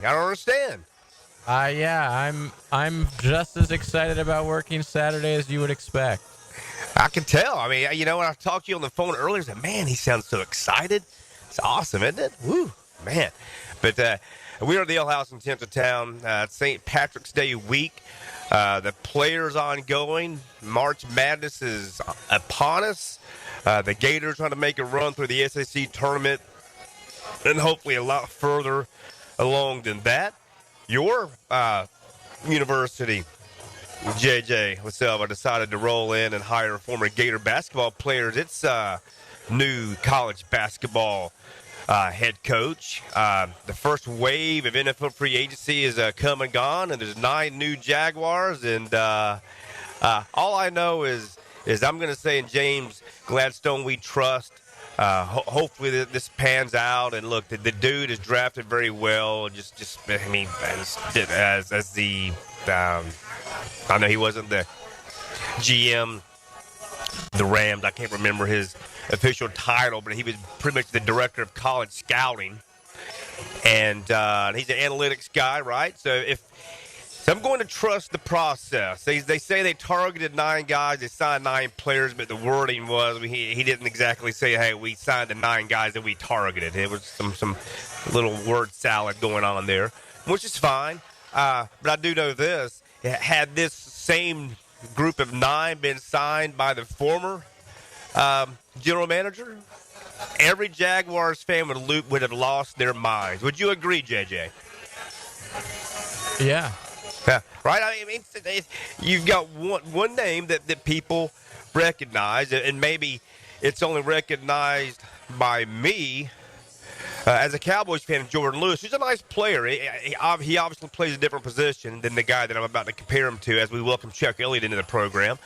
I don't understand. Yeah, I'm just as excited about working Saturday as you would expect. I can tell. I mean, when I talked to you on the phone earlier, I said, man, he sounds so excited. It's awesome, isn't it? Woo, man. But we are at the Ale House in Tinseltown. St. Patrick's Day week. The players ongoing. March Madness is upon us. The Gators trying to make a run through the SEC tournament, and hopefully a lot further along than that. Your university, JJ Laselva, decided to roll in and hire former Gator basketball players. It's new college basketball head coach. The first wave of NFL free agency is come and gone, and there's 9 new Jaguars. And all I know is I'm going to say in James Gladstone we trust. Hopefully this pans out. And look, the dude is drafted very well. As the I know he wasn't the GM, the Rams. I can't remember his official title, but he was pretty much the director of college scouting. And he's an analytics guy, right? So I'm going to trust the process. They say they targeted 9 guys. They signed 9 players, but the wording was he didn't exactly say, hey, we signed the 9 guys that we targeted. It was some little word salad going on there, which is fine. But I do know this. Had this same group of 9 been signed by the former general manager, every Jaguars fan would have lost their minds. Would you agree, JJ? Yeah. Yeah, right? I mean, you've got one name that people recognize, and maybe it's only recognized by me as a Cowboys fan, Jordan Lewis, who's a nice player. He obviously plays a different position than the guy that I'm about to compare him to as we welcome Chuck Elliott into the program.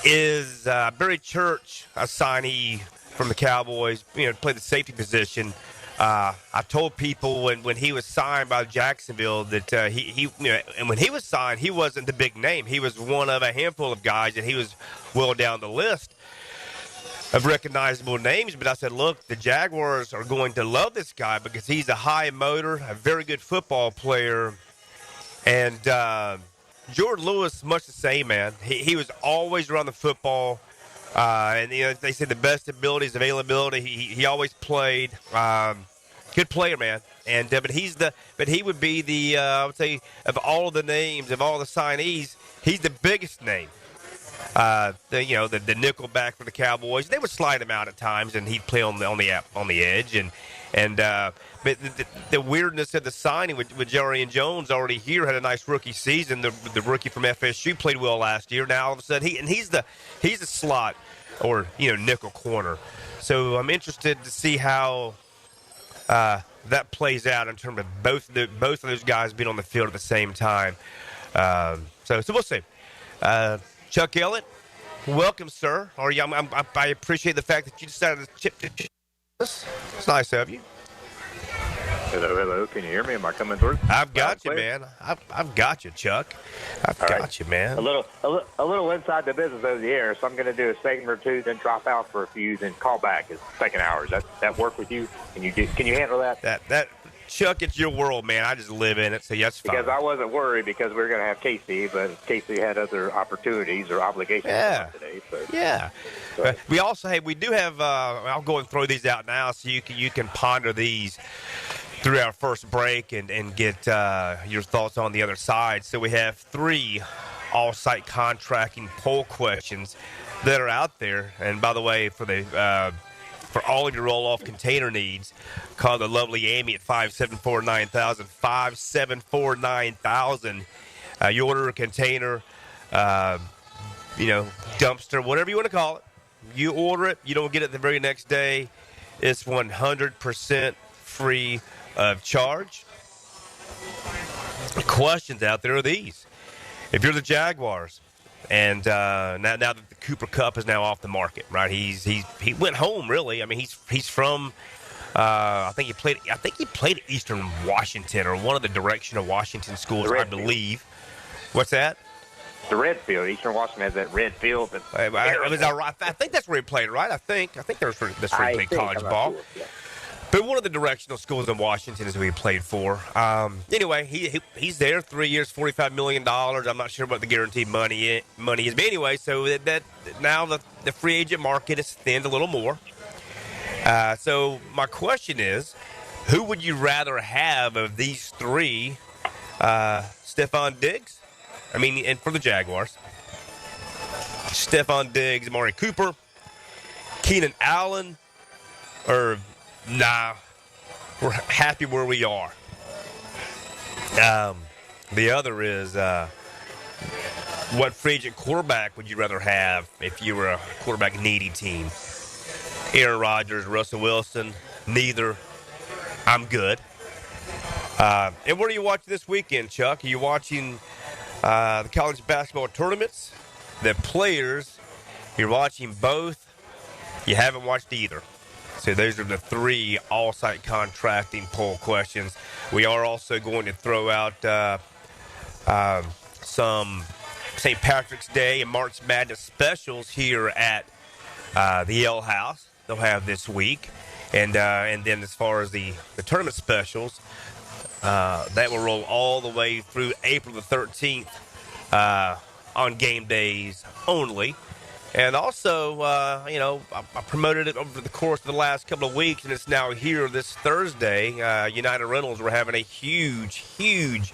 Is Barry Church, a signee from the Cowboys, played the safety position. I told people when he was signed by Jacksonville that and when he was signed, he wasn't the big name. He was one of a handful of guys, and he was well down the list of recognizable names. But I said, look, the Jaguars are going to love this guy because he's a high motor, a very good football player, and Jordan Lewis, much the same, man. He was always around the football, and they say the best abilities, availability. He always played. Good player, man. And but he would be the I would say of all the names of all the signees, he's the biggest name. The nickel back for the Cowboys. They would slide him out at times, and he'd play on the edge. But the weirdness of the signing with Jarian Jones already here had a nice rookie season. The rookie from FSU played well last year. Now all of a sudden he's the slot or nickel corner. So I'm interested to see how that plays out in terms of both of those guys being on the field at the same time. So we'll see. Chuck Elliott, welcome, sir. I appreciate the fact that you decided to chip this. It's nice of you. Hello. Can you hear me? Am I coming through? I've got you, man. I've got you, Chuck. I've got you, man. A little inside the business over the air, so I'm going to do a segment or two, then drop out for a few, then call back at second hour. Does that work with you? Can you handle that? That Chuck, it's your world, man. I just live in it, so that's fine. Because I wasn't worried because we were going to have Casey, but Casey had other opportunities or obligations today. So. Yeah. So. We do have. I'll go and throw these out now, so you can ponder these through our first break and get your thoughts on the other side. So we have 3 all-site contracting poll questions that are out there. And by the way, for all of your roll-off container needs, call the lovely Amy at 574-9000, 574-9000. You order a container, dumpster, whatever you want to call it. You order it, you don't get it the very next day. It's 100% free of charge. The questions out there are these. If you're the Jaguars, and now that the Cooper Kupp is now off the market, right? He went home, really. I mean, he's from I think he played at Eastern Washington or one of the direction of Washington schools, I believe. What's that? The red field. Eastern Washington has that red field. I think that's where he played, right? I think that's where he played college ball. But one of the directional schools in Washington is who he played for. Anyway, he's there 3 years, $45 million. I'm not sure what the guaranteed money is. But anyway, so that now the free agent market is thinned a little more. So my question is, who would you rather have of these three? Stephon Diggs? And for the Jaguars. Stephon Diggs, Amari Cooper, Keenan Allen, or nah, we're happy where we are. The other is, what free agent quarterback would you rather have if you were a quarterback needy team? Aaron Rodgers, Russell Wilson, neither. I'm good. And what are you watching this weekend, Chuck? Are you watching the college basketball tournaments? The players, you're watching both. You haven't watched either. So those are the three all-site contracting poll questions. We are also going to throw out some St. Patrick's Day and March Madness specials here at the Yale House. They'll have this week. And then as far as the tournament specials, that will roll all the way through April the 13th on game days only. And also, I promoted it over the course of the last couple of weeks, and it's now here this Thursday. United Rentals, we're having a huge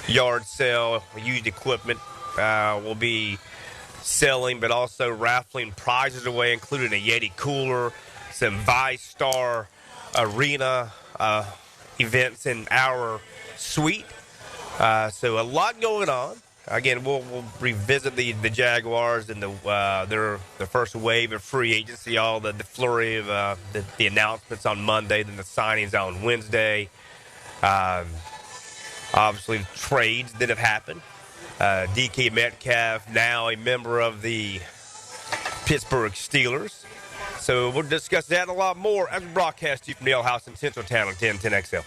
yard sale. Used equipment will be selling, but also raffling prizes away, including a Yeti cooler, some ViStar Arena events in our suite. So a lot going on. Again, we'll revisit the Jaguars and their first wave of free agency, all the flurry of the announcements on Monday, then the signings on Wednesday. Obviously, trades that have happened. DK Metcalf, now a member of the Pittsburgh Steelers. So we'll discuss that and a lot more as we broadcast you from the Yale House in Centraltown on 1010XL.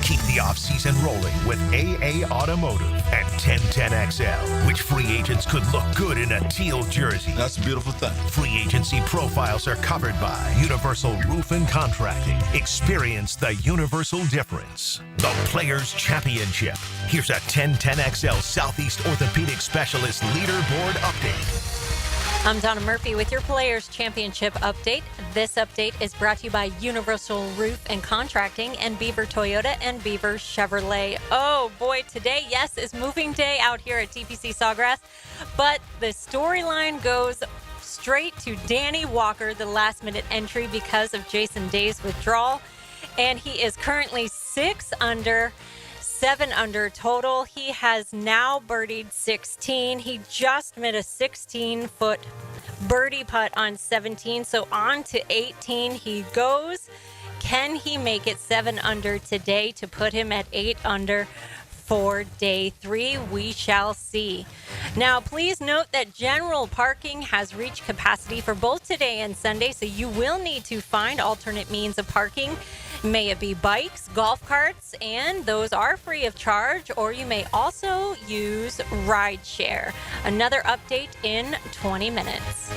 Keep the offseason rolling with AA Automotive and 1010XL, which free agents could look good in a teal jersey. That's a beautiful thing. Free agency profiles are covered by Universal Roof and Contracting. Experience the universal difference. The Players Championship. Here's a 1010XL Southeast Orthopedic Specialist Leaderboard update. I'm Donna Murphy with your Players Championship update. This update is brought to you by Universal Roof and Contracting and Beaver Toyota and Beaver Chevrolet. Oh boy, today, yes, is moving day out here at TPC Sawgrass, but the storyline goes straight to Danny Walker, the last-minute entry because of Jason Day's withdrawal, and he is currently 6 under. 7 under total. He has now birdied 16. He just made a 16-foot birdie putt on 17. So on to 18 he goes. Can he make it 7 under today to put him at 8 under for day 3? We shall see. Now, please note that general parking has reached capacity for both today and Sunday, so you will need to find alternate means of parking. May it be bikes, golf carts, and those are free of charge, or you may also use rideshare. Another update in 20 minutes.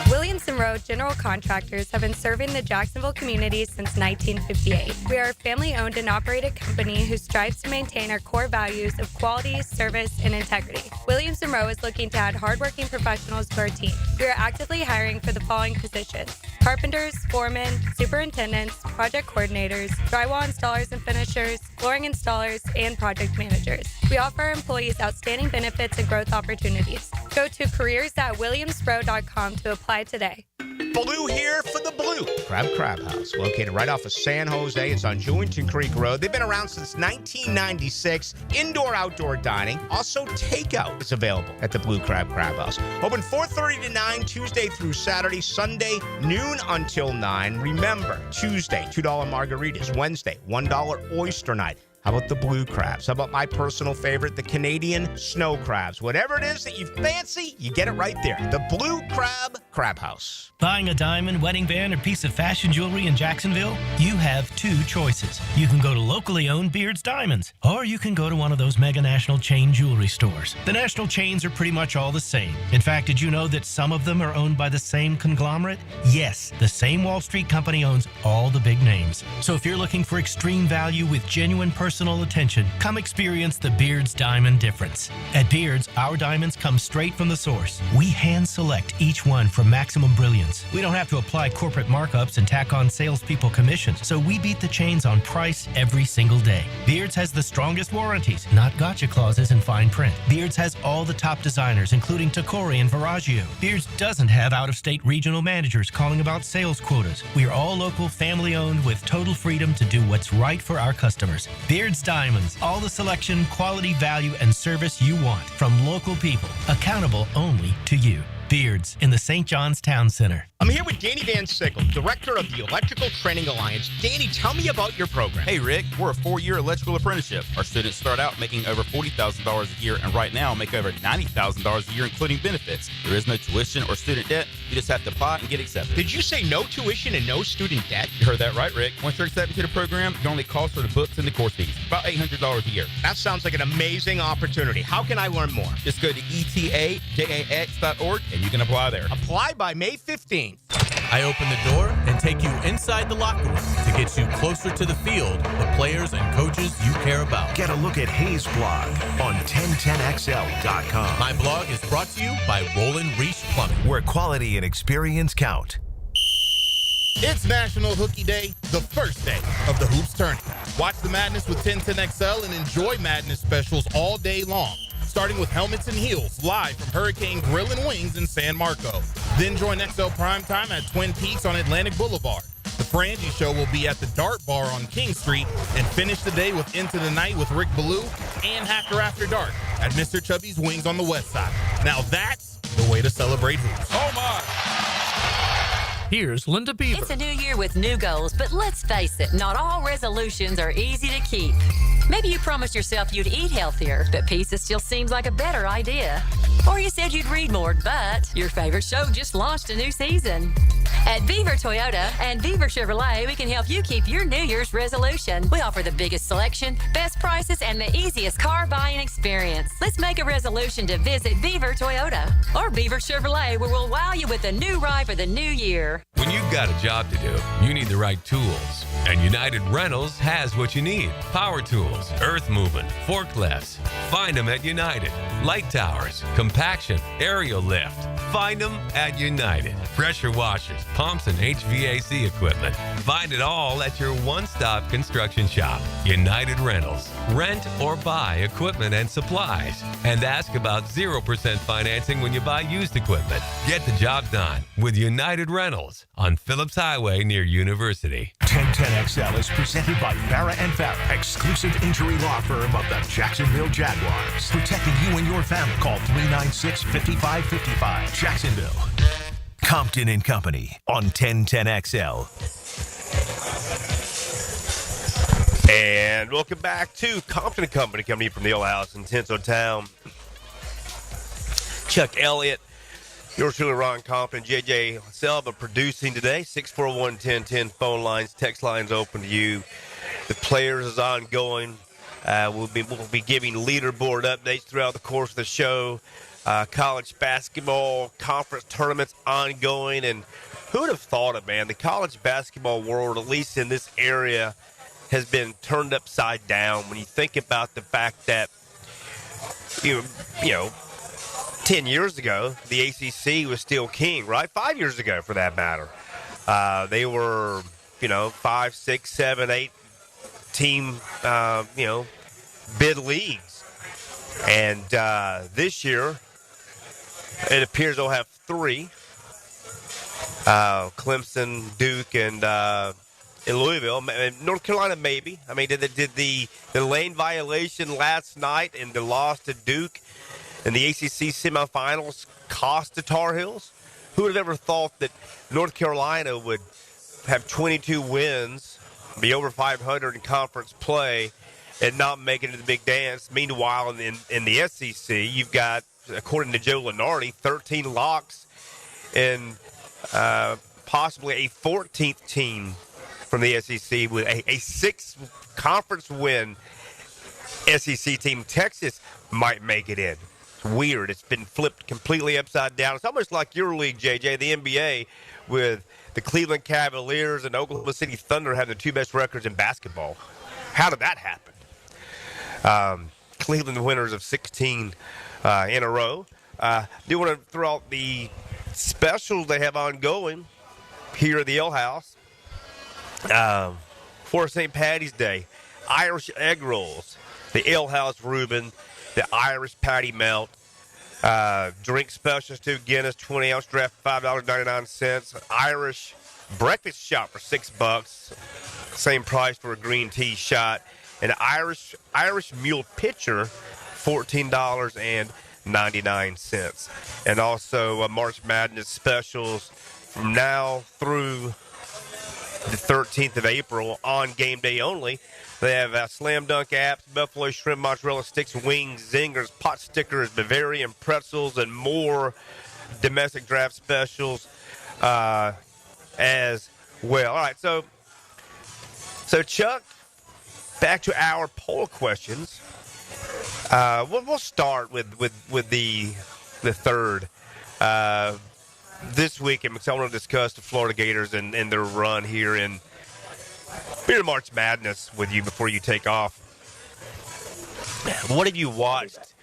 Williamson Road General Contractors have been serving the Jacksonville community since 1958. We are a family-owned and operated company who strives to maintain our core values of quality, service, and integrity. Williamson Road is looking to add hardworking professionals to our team. We are actively hiring for the following positions: carpenters, foremen, superintendents, project coordinators, drywall installers and finishers, flooring installers, and project managers. We offer our employees outstanding benefits and growth opportunities. Go to careers.williamspro.com to apply today. Blue here for the Blue Crab House, located right off of San Jose. It's on Jewington Creek Road. They've been around since 1996. Indoor-outdoor dining. Also, takeout is available at the Blue Crab House. Open 4:30 to 9, Tuesday through Saturday. Sunday, noon until 9. Remember, Tuesday, $2 margaritas. Wednesday, $1 oyster night. How about the blue crabs? How about my personal favorite, the Canadian snow crabs? Whatever it is that you fancy, you get it right there. The Blue Crab Crab House. Buying a diamond, wedding band, or piece of fashion jewelry in Jacksonville? You have two choices. You can go to locally owned Beard's Diamonds, or you can go to one of those mega national chain jewelry stores. The national chains are pretty much all the same. In fact, did you know that some of them are owned by the same conglomerate? Yes, the same Wall Street company owns all the big names. So if you're looking for extreme value with genuine personal attention, come experience the Beard's Diamond difference. At Beard's, our diamonds come straight from the source. We hand select each one for maximum brilliance. We don't have to apply corporate markups and tack on salespeople commissions, so we beat the chains on price every single day. Beard's has the strongest warranties, not gotcha clauses and fine print. Beard's has all the top designers, including Tacori and Veragio. Beard's doesn't have out-of-state regional managers calling about sales quotas. We are all local, family-owned with total freedom to do what's right for our customers. Beard's Diamonds, all the selection, quality, value, and service you want from local people, accountable only to you. Beard's in the St. John's Town Center. I'm here with Danny Van Sickle, director of the Electrical Training Alliance. Danny, tell me about your program. Hey, Rick, we're a 4-year electrical apprenticeship. Our students start out making over $40,000 a year, and right now make over $90,000 a year, including benefits. There is no tuition or student debt. You just have to apply and get accepted. Did you say no tuition and no student debt? You heard that right, Rick. Once you're accepted to the program, the only cost for the books and the course fees, about $800 a year. That sounds like an amazing opportunity. How can I learn more? Just go to etajax.org, and you can apply there. Apply by May 15th. I open the door and take you inside the locker room to get you closer to the field, the players and coaches you care about. Get a look at Hayes' blog on 1010XL.com. My blog is brought to you by Roland Reach Plumbing, where quality and experience count. It's National Hooky Day, the first day of the Hoops Tourney. Watch the madness with 1010XL and enjoy madness specials all day long, starting with Helmets and Heels, live from Hurricane Grill and Wings in San Marco. Then join XL Primetime at Twin Peaks on Atlantic Boulevard. The Frangie Show will be at the Dart Bar on King Street, and finish the day with Into the Night with Rick Ballou and Hacker After Dark at Mr. Chubby's Wings on the West Side. Now that's the way to celebrate hoops. Oh my! Here's Linda Beaver. It's a new year with new goals, but let's face it, not all resolutions are easy to keep. Maybe you promised yourself you'd eat healthier, but pizza still seems like a better idea. Or you said you'd read more, but your favorite show just launched a new season. At Beaver Toyota and Beaver Chevrolet, we can help you keep your New Year's resolution. We offer the biggest selection, best prices, and the easiest car buying experience. Let's make a resolution to visit Beaver Toyota or Beaver Chevrolet, where we'll wow you with a new ride for the new year. When you've got a job to do, you need the right tools. And United Rentals has what you need. Power tools, earth moving, forklifts. Find them at United. Light towers, compaction, aerial lift. Find them at United. Pressure washers, pumps, and HVAC equipment. Find it all at your one-stop construction shop. United Rentals. Rent or buy equipment and supplies. And ask about 0% financing when you buy used equipment. Get the job done with United Rentals on Phillips Highway near University. 1010XL is presented by Farah and Farah, exclusive injury law firm of the Jacksonville Jaguars. Protecting you and your family. Call 396-5555. Jacksonville. Compton and Company on 1010XL. And welcome back to Compton and Company, coming from the old house in Tinseltown. Chuck Elliott, yours truly, Ron Compton, JJ Selva producing today. 641-1010 phone lines, text lines open to you. The players is ongoing. We'll be giving leaderboard updates throughout the course of the show. College basketball conference tournaments ongoing, and who would have thought it, man? The college basketball world, at least in this area, has been turned upside down when you think about the fact that you know 10 years ago the ACC was still king, right? 5 years ago, for that matter, they were 5, 6, 7, 8 team bid leagues, and this year it appears they'll have 3: Clemson, Duke, and in Louisville. North Carolina, maybe. I mean, did the lane violation last night and the loss to Duke in the ACC semifinals cost the Tar Heels? Who would have ever thought that North Carolina would have 22 wins, be over 500 in conference play, and not make it to the big dance? Meanwhile, in the SEC, you've got, according to Joe Lunardi, 13 locks in possibly a 14th team from the SEC with a 6-conference win SEC team. Texas might make it in. It's weird. It's been flipped completely upside down. It's almost like your league, JJ, the NBA, with the Cleveland Cavaliers and Oklahoma City Thunder having the 2 best records in basketball. How did that happen? Cleveland winners of 16 in a row. Do want to throw out the specials they have ongoing here at the Ale House for St. Patty's Day. Irish egg rolls, the Ale House Reuben, the Irish patty melt, drink specials too, Guinness 20-ounce draft, $5.99. Irish breakfast shot for $6, same price for a green tea shot. An Irish mule pitcher, $14.99. And also March Madness specials from now through the 13th of April on game day only. They have Slam Dunk apps, Buffalo Shrimp, Mozzarella Sticks, Wings, Zingers, Pot Stickers, Bavarian Pretzels, and more domestic draft specials as well. All right, so Chuck, back to our poll questions. We'll start with the third. This week, I want to discuss the Florida Gators and their run here in March Madness with you before you take off. What have you watched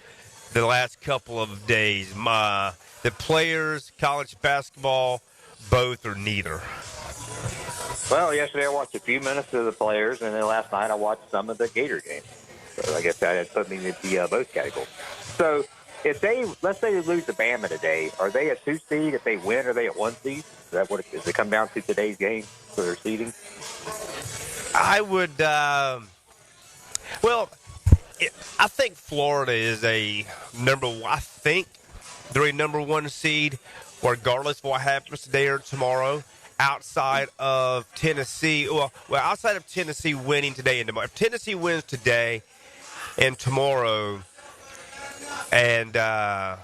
the last couple of days? The players, college basketball, both or neither? Well, yesterday I watched a few minutes of the players, and then last night I watched some of the Gator games. So I guess that put me in the both categories. So if let's say they lose to Bama today, are they a 2 seed? If they win, are they a 1 seed? Is that what does it come down to today's game for their seeding? I would, I think Florida is I think they're a number 1 seed, regardless of what happens today or tomorrow. Outside of Tennessee, outside of Tennessee winning today and tomorrow. If Tennessee wins today and tomorrow, and I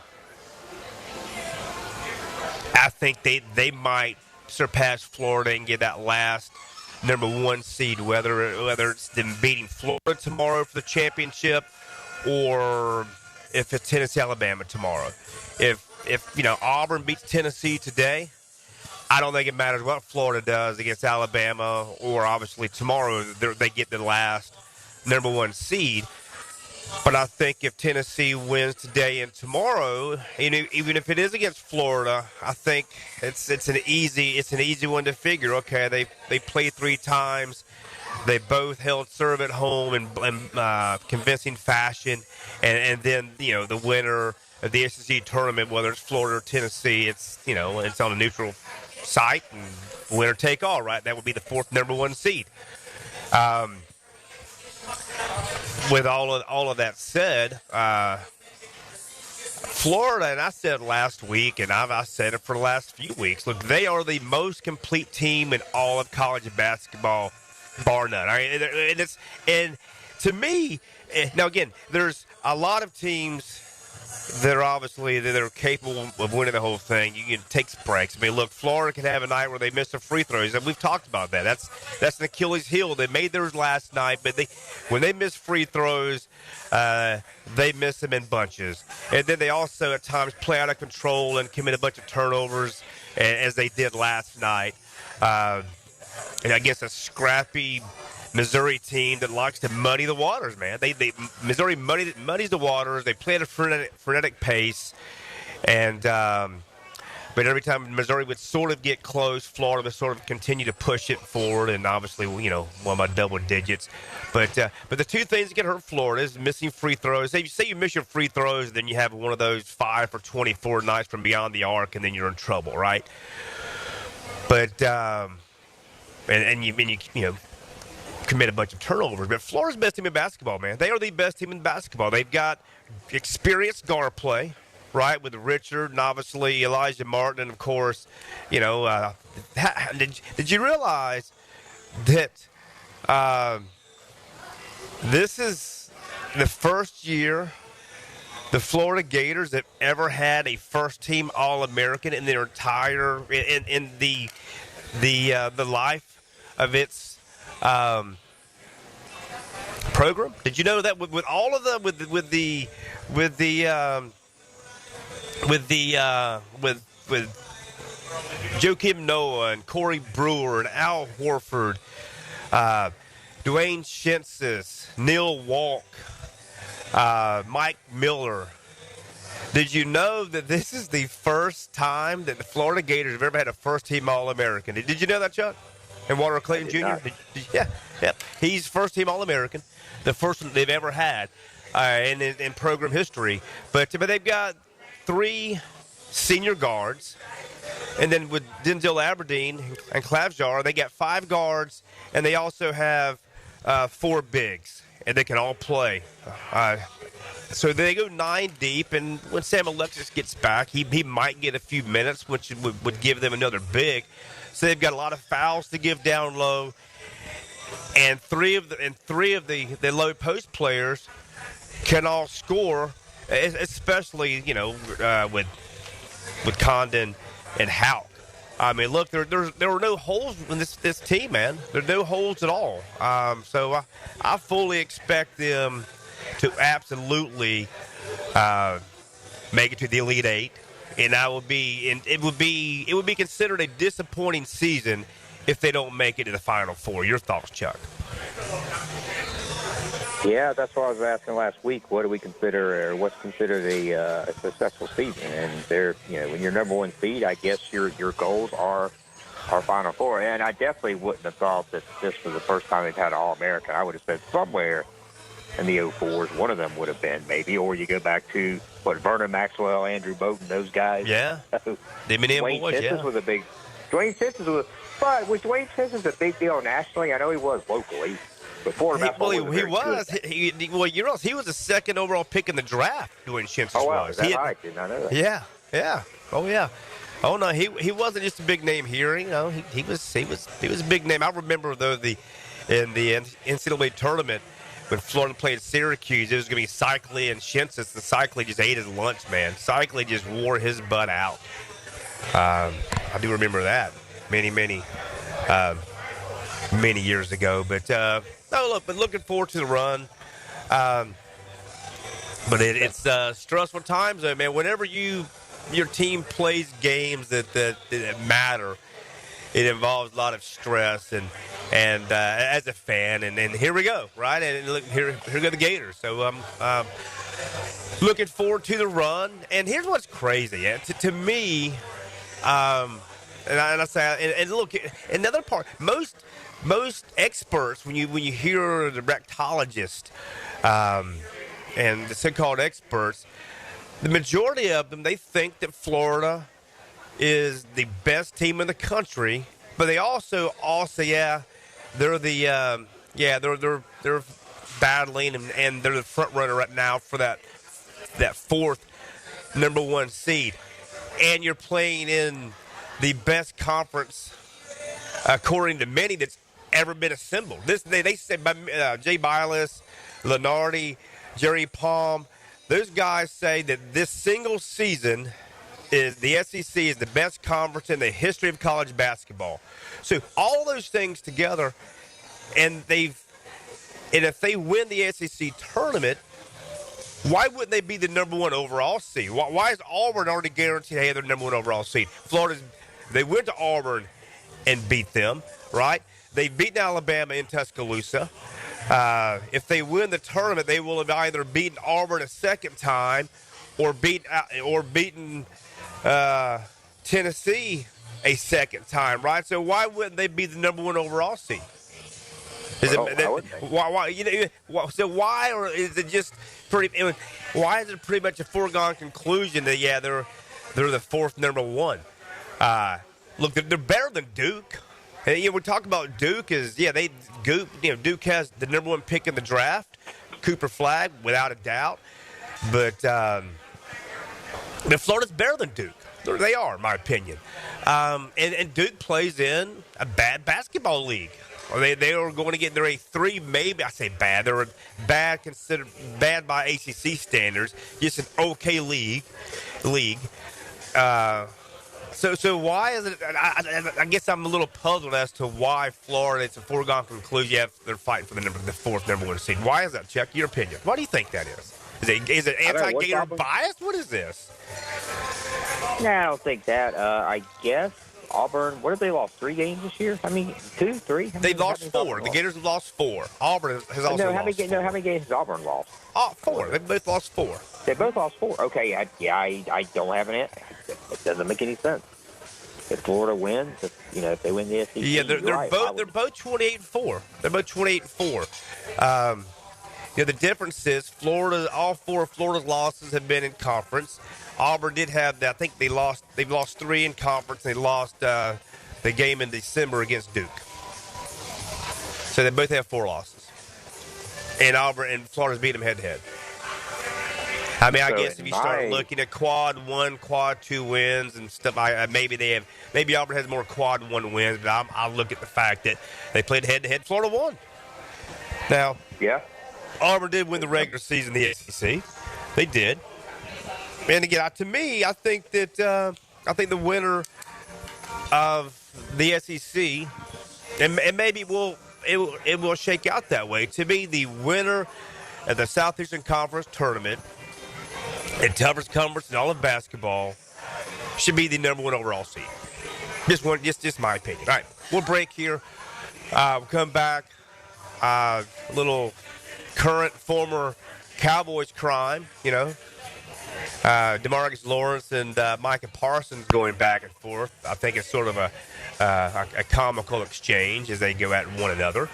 think they might surpass Florida and get that last number 1 seed, whether it's them beating Florida tomorrow for the championship or if it's Tennessee, Alabama tomorrow. If Auburn beats Tennessee today, I don't think it matters what Florida does against Alabama, or obviously tomorrow they get the last number 1 seed. But I think if Tennessee wins today and tomorrow, even if it is against Florida, I think it's an easy one to figure. Okay, they played 3 times. They both held serve at home in convincing fashion, and then the winner of the SEC tournament, whether it's Florida or Tennessee, it's on a neutral site and winner take all, right? That would be the 4th number 1 seed. With all of that said, Florida, and I said last week, and I've said it for the last few weeks, look, they are the most complete team in all of college basketball, bar none. All right? And to me, now again, there's a lot of teams that are capable of winning the whole thing. You can take breaks. I mean, look, Florida can have a night where they miss the free throws, and we've talked about that. That's an Achilles heel. They made theirs last night, but when they miss free throws, they miss them in bunches. And then they also at times play out of control and commit a bunch of turnovers, as they did last night. And I guess a scrappy Missouri team that likes to muddy the waters, man. Missouri muddies the waters. They play at a frenetic pace, and but every time Missouri would sort of get close, Florida would sort of continue to push it forward, and obviously, one by double digits. But the 2 things that can hurt Florida is missing free throws. Say you miss your free throws, then you have one of those 5 for 24 nights from beyond the arc, and then you're in trouble, right? But and you commit a bunch of turnovers. But Florida's best team in basketball, man. They are the best team in basketball. They've got experienced guard play, right, with Richard and obviously Elijah Martin, and of course, did you realize that this is the first year the Florida Gators have ever had a first-team All-American in their entire in the life of its program. Did you know that with all of the with Joakim Noah and Corey Brewer and Al Horford, Dwayne Shinsis, Neil Walk, Mike Miller. Did you know that this is the first time that the Florida Gators have ever had a first-team All-American? Did you know that, Chuck? And Walter Clayton Jr.? Yeah. He's first-team All-American, the first one they've ever had in program history. But they've got 3 senior guards. And then with Denzel Aberdeen and Clavjar, they got 5 guards, and they also have 4 bigs, and they can all play. So they go 9 deep, and when Sam Alexis gets back, he might get a few minutes, which would give them another big. So they've got a lot of fouls to give down low, and three of the low post players can all score, especially with Condon and Houck. I mean, look, there were no holes in this team, man. There are no holes at all. So I fully expect them to absolutely make it to the Elite Eight, and it would be considered a disappointing season if they don't make it to the Final Four. Your thoughts, Chuck? Yeah, that's what I was asking last week. What do we consider, or what's considered a successful season? And when you're number 1 seed, I guess your goals are Final Four. And I definitely wouldn't have thought that this was the first time they've had an All-American. I would have said somewhere in the 04s, one of them would have been maybe, or you go back to Vernon Maxwell, Andrew Bowden, those guys. Yeah, Dwayne Stinson was a big. Dwayne Stinson was Dwayne Stinson a big deal nationally? I know he was locally. Before he was the second overall pick in the draft. Dwayne Shinsis Oh wow, was. is that right? Did not know that. Yeah. Oh yeah. Oh no, he wasn't just a big name here. He was a big name. I remember though in the NCAA tournament when Florida played Syracuse, it was going to be Cycli and Shinsis. And Cycli just ate his lunch, man. Cycli just wore his butt out. I do remember that many years ago. But looking forward to the run. But it's stressful times, though, man. Whenever your team plays games that matter, it involves a lot of stress and as a fan, and here we go, right? And look, here go the Gators. So I'm looking forward to the run. And here's what's crazy, to me. And I say, and look, another part. Most experts, when you hear the rectologist and the so-called experts, the majority of them, they think that Florida is the best team in the country, but they also say, they're battling and they're the front runner right now for that 4th number 1 seed, and you're playing in the best conference, according to many, that's ever been assembled. They said by Jay Bilas, Lenardi, Jerry Palm, those guys say that this single season is the SEC is the best conference in the history of college basketball. So all those things together, and if they win the SEC tournament, why wouldn't they be the number 1 overall seed? Why is Auburn already guaranteed to have their number 1 overall seed? They went to Auburn and beat them, right? They've beaten Alabama in Tuscaloosa. If they win the tournament, they will have either beaten Auburn a second time or beaten Tennessee a second time, right? So why wouldn't they be the number 1 overall seed? So why, or is it just why is it pretty much a foregone conclusion that they're the 4th number 1? Look, they're better than Duke. And, we talk about Duke Duke has the number 1 pick in the draft, Cooper Flagg, without a doubt. But Florida's better than Duke. They are, in my opinion. And Duke plays in a bad basketball league. They are going to get their A3, maybe. I say bad. They're bad, considered bad by ACC standards. Just an okay league. So why is it? I guess I'm a little puzzled as to why Florida. It's a foregone conclusion. Yeah, they're fighting for the fourth number one seed. Why is that, Chuck? Your opinion. What do you think that is? Is it anti-Gator bias? What is this? No, I don't think that. I guess Auburn. What have they lost? 3 games this year? I mean, 2, 3. They've lost 4. The Gators have lost 4. Auburn has also lost 4. How many games has Auburn lost? 4. They both lost 4. They both lost 4. Okay, I don't have an answer. It doesn't make any sense. If Florida wins, if they win the SEC, yeah, they're both 28-4. They're both 28-4. The difference is all 4 of Florida's losses have been in conference. Auburn did have that. I think they've lost 3 in conference. They lost the game in December against Duke. So they both have 4 losses. And Auburn and Florida's beat them head to head. I mean, I guess if you start looking at quad 1, quad 2 wins and stuff, maybe Auburn has more quad 1 wins, but I look at the fact that they played head to head. Florida won. Now, yeah, Auburn did win the regular season, the SEC. They did. And again, to me, I think that the winner of the SEC, and maybe it will shake out that way. To me, the winner of the Southeastern Conference tournament, and toughest conference in all of basketball, should be the number 1 overall seed. Just my opinion. All right, we'll break here. We'll come back. A little current, former Cowboys crime, DeMarcus Lawrence and Micah Parsons going back and forth. I think it's sort of a comical exchange as they go at one another.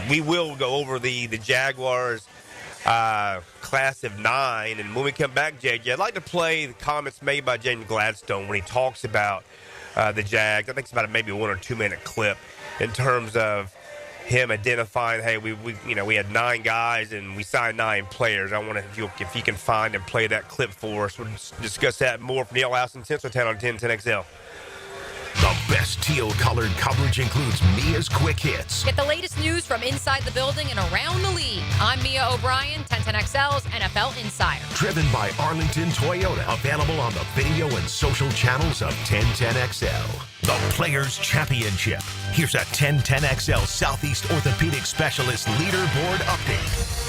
We will go over the Jaguars class of 9, and when we come back, JJ, I'd like to play the comments made by James Gladstone when he talks about the Jags. I think it's about maybe a 1 or 2 minute clip in terms of him identifying, hey, we had 9 guys and we signed 9 players. I wonder if you can find and play that clip for us. We'll discuss that more from Neil House in Tinseltown on 1010XL. The best teal-colored coverage includes Mia's quick hits. Get the latest news from inside the building and around the league. I'm Mia O'Brien, 1010XL's NFL Insider. Driven by Arlington Toyota. Available on the video and social channels of 1010XL. The Players Championship. Here's a 1010XL Southeast Orthopedic Specialist Leaderboard Update.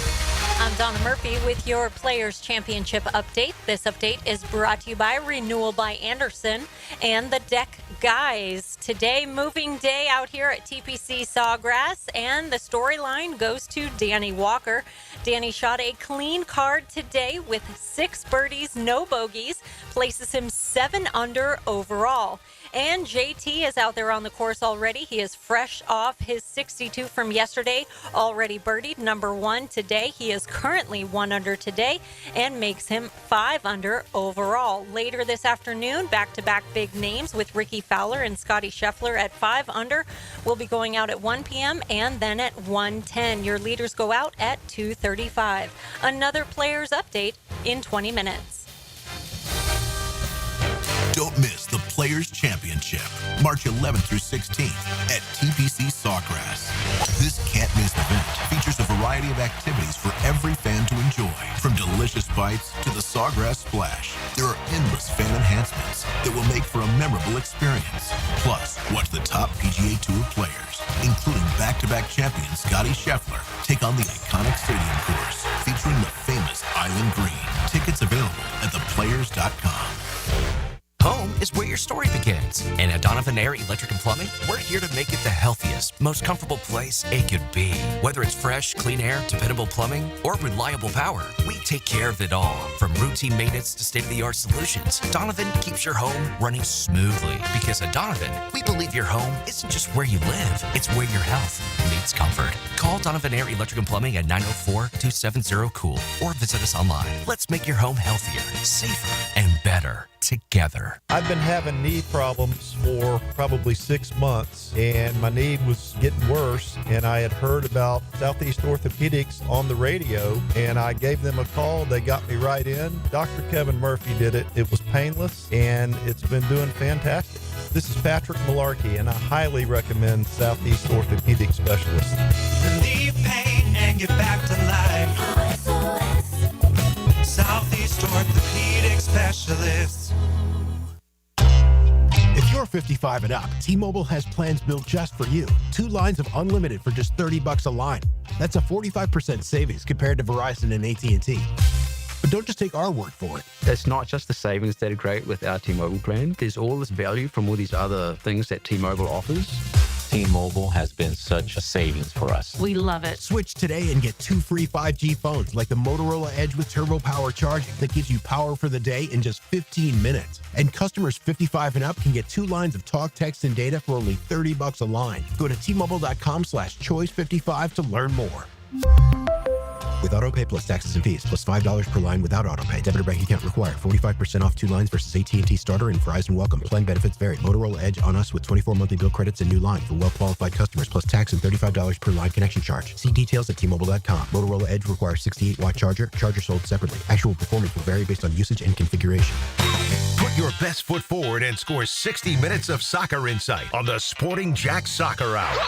I'm Donna Murphy with your Players Championship update. This update is brought to you by Renewal by Anderson and the Deck Guys. Today, moving day out here at TPC Sawgrass, and the storyline goes to Danny Walker. Danny shot a clean card today with 6 birdies, no bogeys, places him 7 under overall. And JT is out there on the course already. He is fresh off his 62 from yesterday, already birdied number 1 today. He is currently 1 under today and makes him 5 under overall. Later this afternoon, back-to-back big names with Ricky Fowler and Scotty Scheffler at 5 under. We'll be going out at 1 p.m. and then at 1:10. Your leaders go out at 2:35. Another Players Update in 20 minutes. Don't miss the Players Championship, March 11th through 16th at TPC Sawgrass. This can't-miss event features a variety of activities for every fan to enjoy, from delicious bites to the Sawgrass Splash. There are endless fan enhancements that will make for a memorable experience. Plus, watch the top PGA Tour players, including back-to-back champion Scotty Scheffler, take on the iconic stadium course featuring the famous Island Green. Tickets available at theplayers.com. Home is where your story begins. And at Donovan Air Electric and Plumbing, we're here to make it the healthiest, most comfortable place it could be. Whether it's fresh, clean air, dependable plumbing, or reliable power, we take care of it all. From routine maintenance to state-of-the-art solutions, Donovan keeps your home running smoothly. Because at Donovan, we believe your home isn't just where you live, it's where your health meets comfort. Call Donovan Air Electric and Plumbing at 904-270-COOL or visit us online. Let's make your home healthier, safer, and better together. I've been having knee problems for probably 6 months, and my knee was getting worse, and I had heard about Southeast Orthopedics on the radio, and I gave them a call. They got me right in. Dr. Kevin Murphy did it. It was painless, and it's been doing fantastic. This is Patrick Malarkey, and I highly recommend Southeast Orthopedic Specialists. Relieve pain and get back to life. Southeast Orthopedic Specialists. If you're 55 and up, T-Mobile has plans built just for you. 2 lines of unlimited for just $30 a line. That's a 45% savings compared to Verizon and AT&T. But don't just take our word for it. It's not just the savings that are great with our T-Mobile plan. There's all this value from all these other things that T-Mobile offers. T-Mobile has been such a savings for us. We love it. Switch today and get 2 free 5G phones like the Motorola Edge with Turbo Power charging that gives you power for the day in just 15 minutes. And customers 55 and up can get 2 lines of talk, text, and data for only $30 a line. Go to T-Mobile.com/choice55 to learn more. With AutoPay plus taxes and fees, plus $5 per line without AutoPay. Debit or bank account required. 45% off 2 lines versus AT&T Starter and Verizon Welcome. Plan benefits vary. Motorola Edge on us with 24 monthly bill credits and new line for well-qualified customers, plus tax and $35 per line connection charge. See details at T-Mobile.com. Motorola Edge requires 68-watt charger. Charger sold separately. Actual performance will vary based on usage and configuration. Put your best foot forward and score 60 minutes of soccer insight on the Sporting Jack Soccer Hour.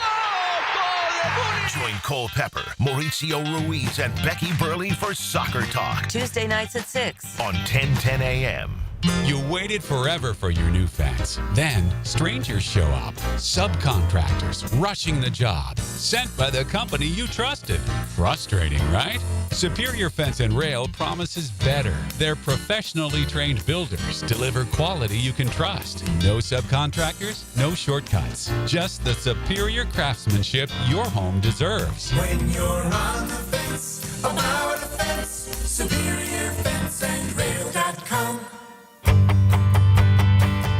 Join Cole Pepper, Mauricio Ruiz, and Becky Burley for Soccer Talk. Tuesday nights at 6 on 1010 a.m. You waited forever for your new fence. Then strangers show up. Subcontractors rushing the job. Sent by the company you trusted. Frustrating, right? Superior Fence and Rail promises better. Their professionally trained builders deliver quality you can trust. No subcontractors, no shortcuts. Just the superior craftsmanship your home deserves. When you're on the fence, about the fence, SuperiorFenceandRail.com.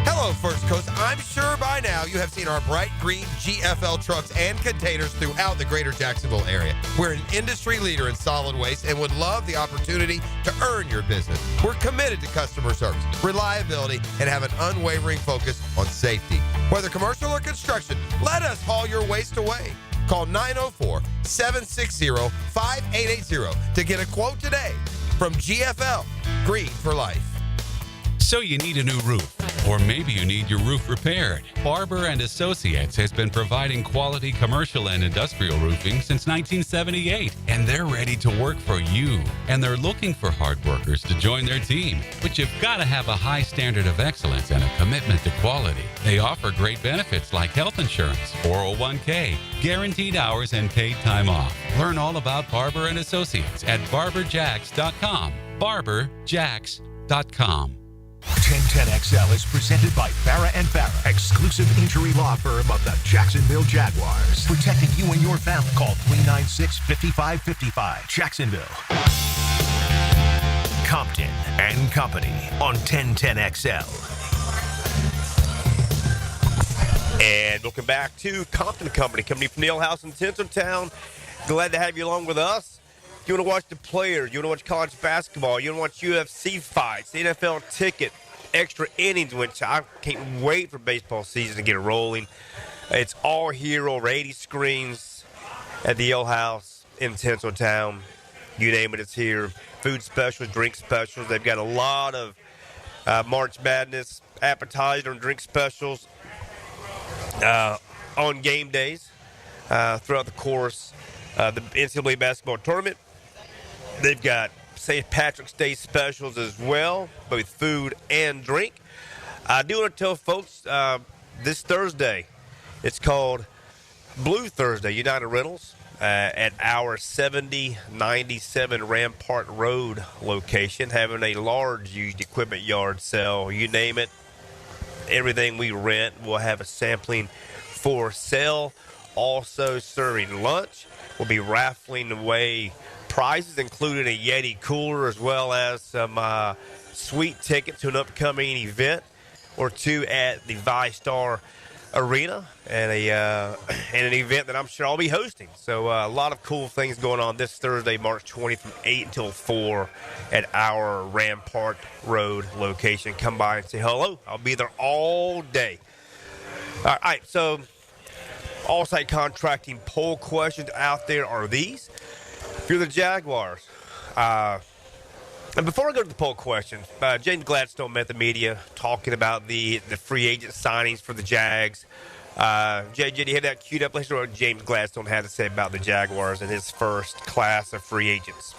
Hello, First Coast. I'm sure by now you have seen our bright green GFL trucks and containers throughout the greater Jacksonville area. We're an industry leader in solid waste and would love the opportunity to earn your business. We're committed to customer service, reliability, and have an unwavering focus on safety. Whether commercial or construction, let us haul your waste away. Call 904-760-5880 to get a quote today from GFL, Green for Life. So you need a new roof, or maybe you need your roof repaired. Barber and Associates has been providing quality commercial and industrial roofing since 1978, and they're ready to work for you. And they're looking for hard workers to join their team. But you've got to have a high standard of excellence and a commitment to quality. They offer great benefits like health insurance, 401k, guaranteed hours, and paid time off. Learn all about Barber and Associates at barberjacks.com. barberjacks.com. 1010XL is presented by Farah & Farah, exclusive injury law firm of the Jacksonville Jaguars. Protecting you and your family. Call 396-5555. Jacksonville. Compton and Company on 1010XL. And welcome back to Compton and Company, coming from the Ale House in Tinseltown. Glad to have you along with us. If you want to watch the players, you want to watch college basketball, you want to watch UFC fights, NFL ticket, extra innings, which I can't wait for baseball season to get rolling. It's all here over 80 screens at the Ale House in Tinseltown. You name it, it's here. Food specials, drink specials. They've got a lot of March Madness appetizer and drink specials on game days throughout the course of the NCAA basketball tournament. They've got St. Patrick's Day specials as well, both food and drink. I do want to tell folks this Thursday, it's called Blue Thursday, United Rentals, at our 7097 Rampart Road location, having a large used equipment yard sale. You name it, everything we rent, we'll have a sampling for sale. Also serving lunch. We'll be raffling away prizes, including a Yeti cooler, as well as some sweet tickets to an upcoming event or two at the ViStar Arena and an event that I'm sure I'll be hosting. So a lot of cool things going on this Thursday, March 20th from 8 until 4 at our Rampart Road location. Come by and say hello. I'll be there all day. All right, so all-site contracting poll questions out there are these. If you're the Jaguars, And before I go to the poll question, James Gladstone met the media talking about the free agent signings for the Jags. JJ, do you have that queued up? Let's hear what James Gladstone had to say about the Jaguars and his first class of free agents.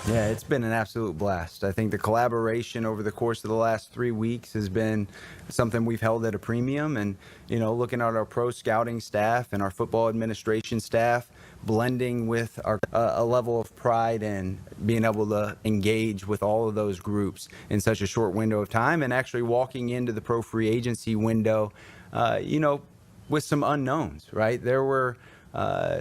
Yeah, it's been an absolute blast. I think the collaboration over the course of the last 3 weeks has been something we've held at a premium. And, looking at our pro scouting staff and our football administration staff, blending with a level of pride and being able to engage with all of those groups in such a short window of time, and actually walking into the pro free agency window, with some unknowns, right? There were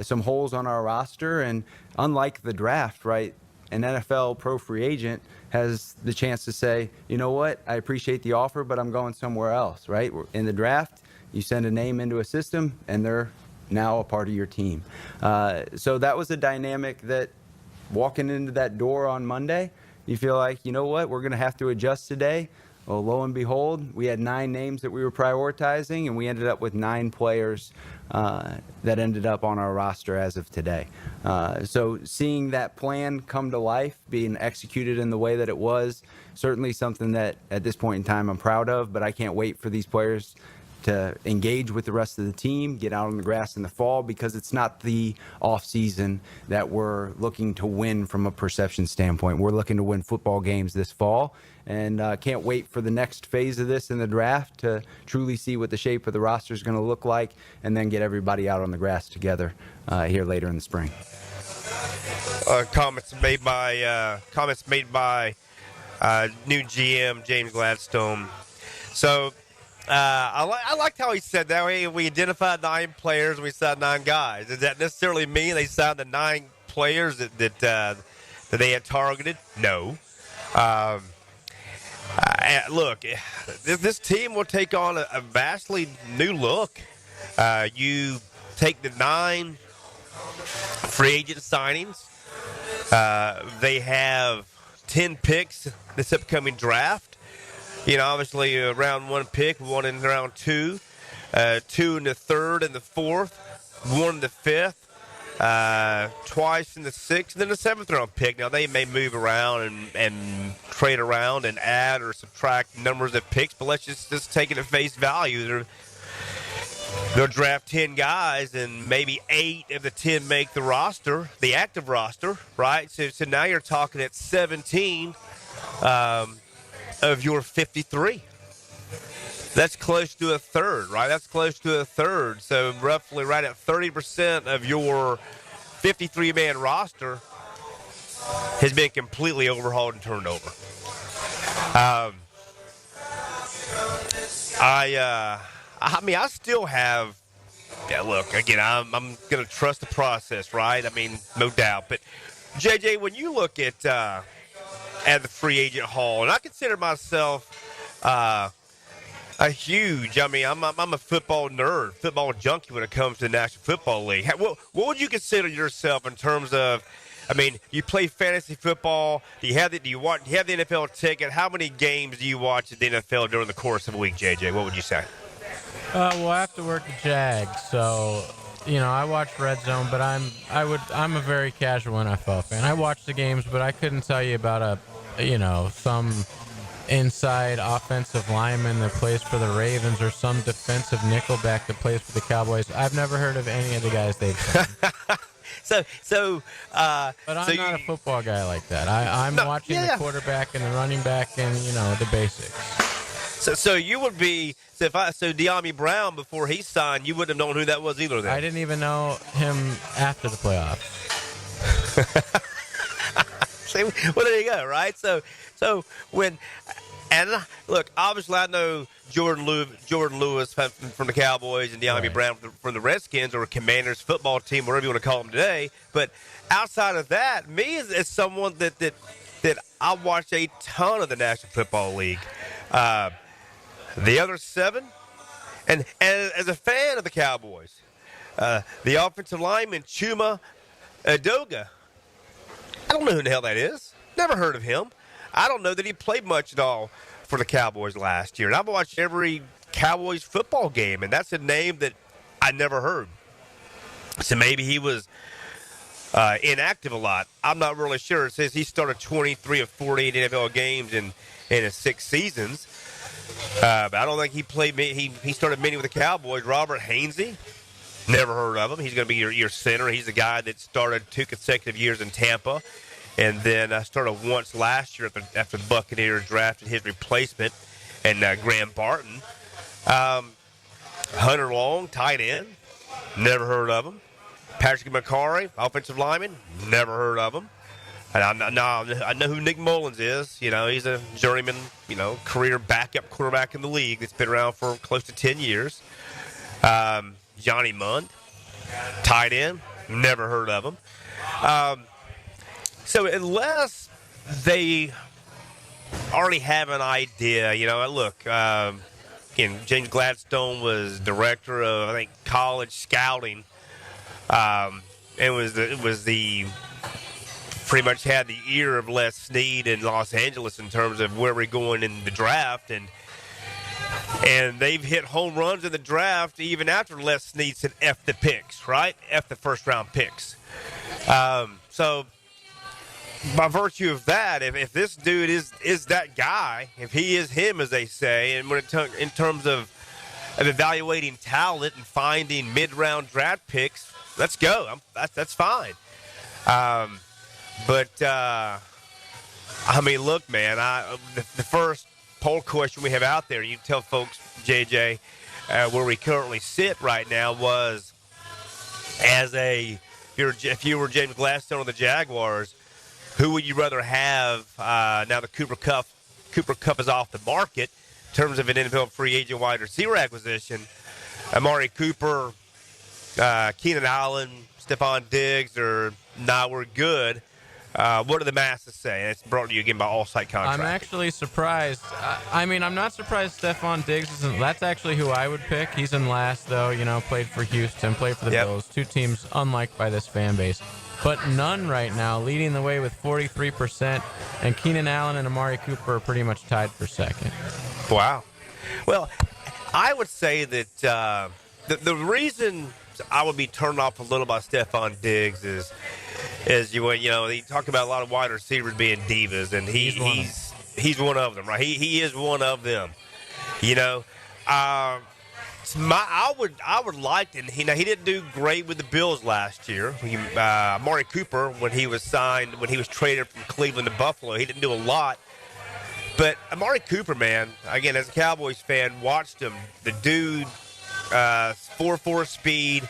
some holes on our roster, and unlike the draft, right, an NFL pro free agent has the chance to say, you know what, I appreciate the offer, but I'm going somewhere else, right? In the draft, you send a name into a system, and they're now a part of your team. So that was a dynamic that walking into that door on Monday, you feel like, you know what, we're going to have to adjust today. Well, lo and behold, we had 9 names that we were prioritizing, and we ended up with 9 players that ended up on our roster as of today. So seeing that plan come to life, being executed in the way that it was, certainly something that at this point in time I'm proud of, but I can't wait for these players to engage with the rest of the team, get out on the grass in the fall, because it's not the off season that we're looking to win from a perception standpoint. We're looking to win football games this fall, and can't wait for the next phase of this in the draft to truly see what the shape of the roster is going to look like, and then get everybody out on the grass together here later in the spring. Comments made by new GM James Gladstone. So I liked how he said that. We identified 9 players and we signed 9 guys. Does that necessarily mean they signed the 9 players that they had targeted? No. Look, this team will take on a vastly new look. You take the 9 free agent signings. They have 10 picks this upcoming draft. Obviously, round 1 pick, 1 in round 2, 2 in the 3rd and the 4th, 1 in the 5th, twice in the 6th, and then the 7th round pick. Now, they may move around and trade around and add or subtract numbers of picks, but let's just take it at face value. They'll draft 10 guys, and maybe 8 of the 10 make the roster, the active roster, right? So now you're talking at 17 of your 53. That's close to a third, right? That's close to a third. So roughly right at 30% of your 53-man roster has been completely overhauled and turned over. I still have. Yeah, look, again, I'm going to trust the process, right? I mean, no doubt. But JJ, when you look at the free agent haul, and I consider myself a huge. I mean, I'm a football nerd, football junkie when it comes to the National Football League. What would you consider yourself in terms of? I mean, you play fantasy football. Do you have the NFL ticket? How many games do you watch at the NFL during the course of a week, JJ? What would you say? Well, I have to work the Jags, so I watch Red Zone, but I'm a very casual NFL fan. I watch the games, but I couldn't tell you about some inside offensive lineman that plays for the Ravens or some defensive nickelback that plays for the Cowboys. I've never heard of any of the guys they've signed. But I'm not a football guy like that. I'm watching the quarterback and the running back and the basics. So you would be De'Ami Brown before he signed, you wouldn't have known who that was either. Then I didn't even know him after the playoffs. Well, there you go, right? So look, obviously I know Jordan Lewis from the Cowboys and De'Ami Brown from the Redskins or Commanders football team, whatever you want to call them today. But outside of that, me as someone that I watch a ton of the National Football League. The other 7, and as a fan of the Cowboys, the offensive lineman Chuma Edoga, I don't know who the hell that is. Never heard of him. I don't know that he played much at all for the Cowboys last year. And I've watched every Cowboys football game, and that's a name that I never heard. So maybe he was inactive a lot. I'm not really sure. It says he started 23 of 48 NFL games in his 6 seasons. But I don't think he played. He started many with the Cowboys. Robert Hainsey, never heard of him. He's going to be your center. He's the guy that started 2 consecutive years in Tampa, and then started once last year after the Buccaneers drafted his replacement, and Graham Barton. Hunter Long, tight end, never heard of him. Patrick McCarry, offensive lineman, never heard of him. And I know who Nick Mullins is. He's a journeyman, career backup quarterback in the league that's been around for close to 10 years. Johnny Mund, tight end, never heard of him. So unless they already have an idea, look, James Gladstone was director of, I think, college scouting. It was the pretty much had the ear of Les Snead in Los Angeles in terms of where we're going in the draft, and they've hit home runs in the draft even after Les Snead said F the picks, right? F the first round picks. So by virtue of that, if this dude is that guy, if he is him as they say, and when in terms of evaluating talent and finding mid-round draft picks, let's go. That's fine. But look, man. The first poll question we have out there, you tell folks, JJ, where we currently sit right now was, if you were James Gladstone of the Jaguars, who would you rather have now that Cooper Kupp is off the market in terms of an NFL free agent wide receiver acquisition? Amari Cooper, Keenan Allen, Stephon Diggs, or we're good. What do the masses say? And it's brought to you again by All Site Contract. I'm actually surprised. I'm not surprised Stephon Diggs isn't. That's actually who I would pick. He's in last, though. Played for Houston, played for the Bills. 2 teams unliked by this fan base. But none right now, leading the way with 43%. And Keenan Allen and Amari Cooper are pretty much tied for second. Wow. Well, I would say that the reason I would be turned off a little by Stephon Diggs is you talk about a lot of wide receivers being divas, and he's one of them, right? He is one of them. I would like to. He didn't do great with the Bills last year. Amari Cooper, when he was traded from Cleveland to Buffalo, he didn't do a lot. But Amari Cooper, man, again, as a Cowboys fan, watched him. The dude, 4.4 speed.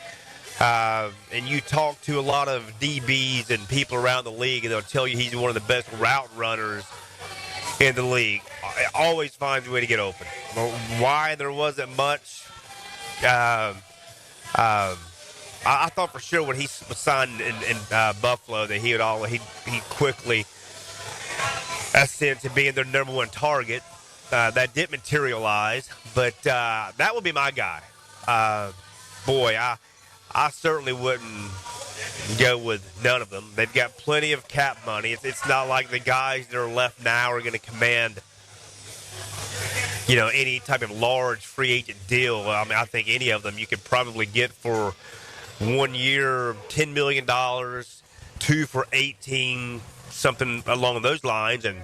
And you talk to a lot of DBs and people around the league, and they'll tell you he's one of the best route runners in the league. Always finds a way to get open. Why there wasn't much, I thought for sure when he was signed in Buffalo that he quickly ascend to being their number one target. That didn't materialize, but that would be my guy. I certainly wouldn't go with none of them. They've got plenty of cap money. It's not like the guys that are left now are going to command, any type of large free agent deal. I think any of them you could probably get for 1 year, $10 million, 2 for 18, something along those lines, and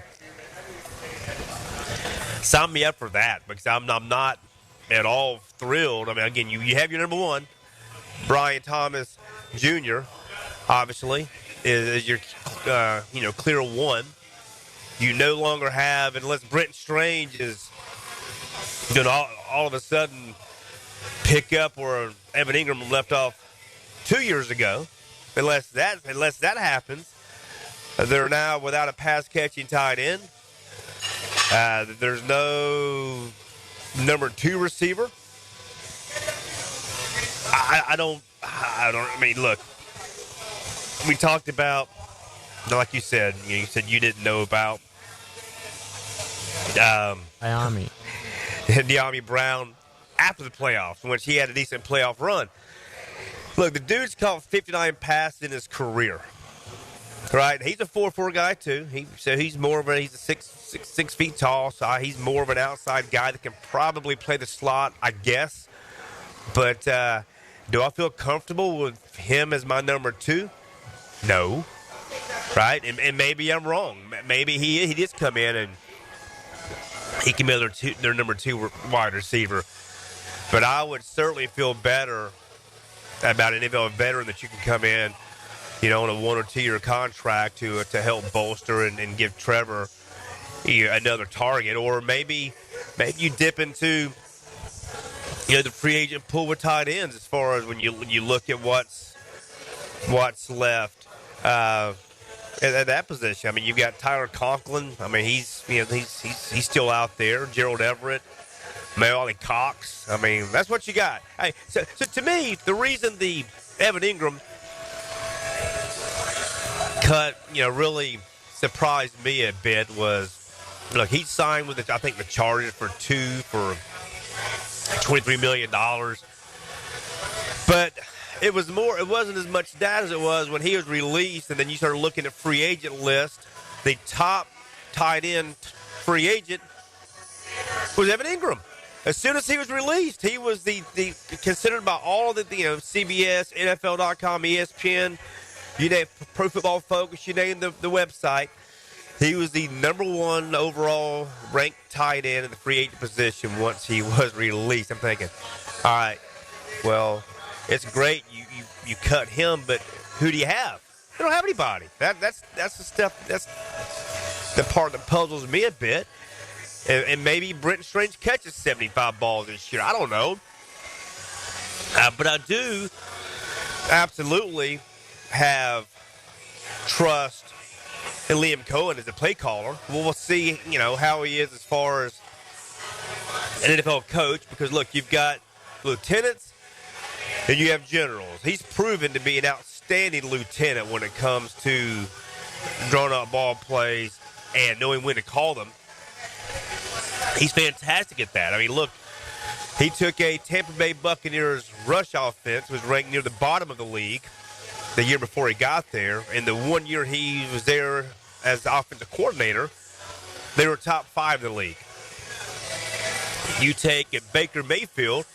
sign me up for that because I'm not at all thrilled. Again, you have your number one. Brian Thomas Jr., obviously, is your clear one. You no longer have, unless Brent Strange is all of a sudden pick up where Evan Ingram left off 2 years ago. Unless that happens, they're now without a pass catching tight end. There's no number 2 receiver. Look, we talked about, like you said you didn't know about De'Ami Brown after the playoffs, in which he had a decent playoff run. Look, the dude's caught 59 passes in his career. Right? He's a 4.4 guy too. He's a 6 feet tall, so he's more of an outside guy that can probably play the slot, I guess. But do I feel comfortable with him as my number 2? No. Right? And maybe I'm wrong. Maybe he did come in and he can be their number 2 wide receiver. But I would certainly feel better about an NFL veteran that you can come in, on a 1 or 2 year contract to help bolster and give Trevor another target. Or maybe you dip into the free agent pool with tight ends as far as when you look at what's left at that position. I mean, you've got Tyler Conklin. I mean, he's still out there. Gerald Everett, Ollie Cox. I mean, that's what you got. Hey, so to me, the reason the Evan Ingram cut, really surprised me a bit was, look, he signed with I think the Chargers for $23 million. But it wasn't as much that as it was when he was released, and then you started looking at free agent list. The top tight end free agent was Evan Ingram. As soon as he was released, he was the considered by all of the CBS, NFL.com, ESPN, you name Pro Football Focus, you name the website. He was the number 1 overall ranked tight end in the free agent position once he was released. I'm thinking, all right, well, it's great you cut him, but who do you have? They don't have anybody. That's the stuff. That's the part that puzzles me a bit. And maybe Brenton Strange catches 75 balls this year. I don't know. But I do absolutely have trust in Liam Cohen as a play caller. We'll see, how he is as far as an NFL coach. Because, look, you've got lieutenants and you have generals. He's proven to be an outstanding lieutenant when it comes to drawn-up ball plays and knowing when to call them. He's fantastic at that. I mean, look, he took a Tampa Bay Buccaneers rush offense, was ranked near the bottom of the league the year before he got there. And the 1 year he was there as the offensive coordinator, they were top 5 in the league. You take Baker Mayfield,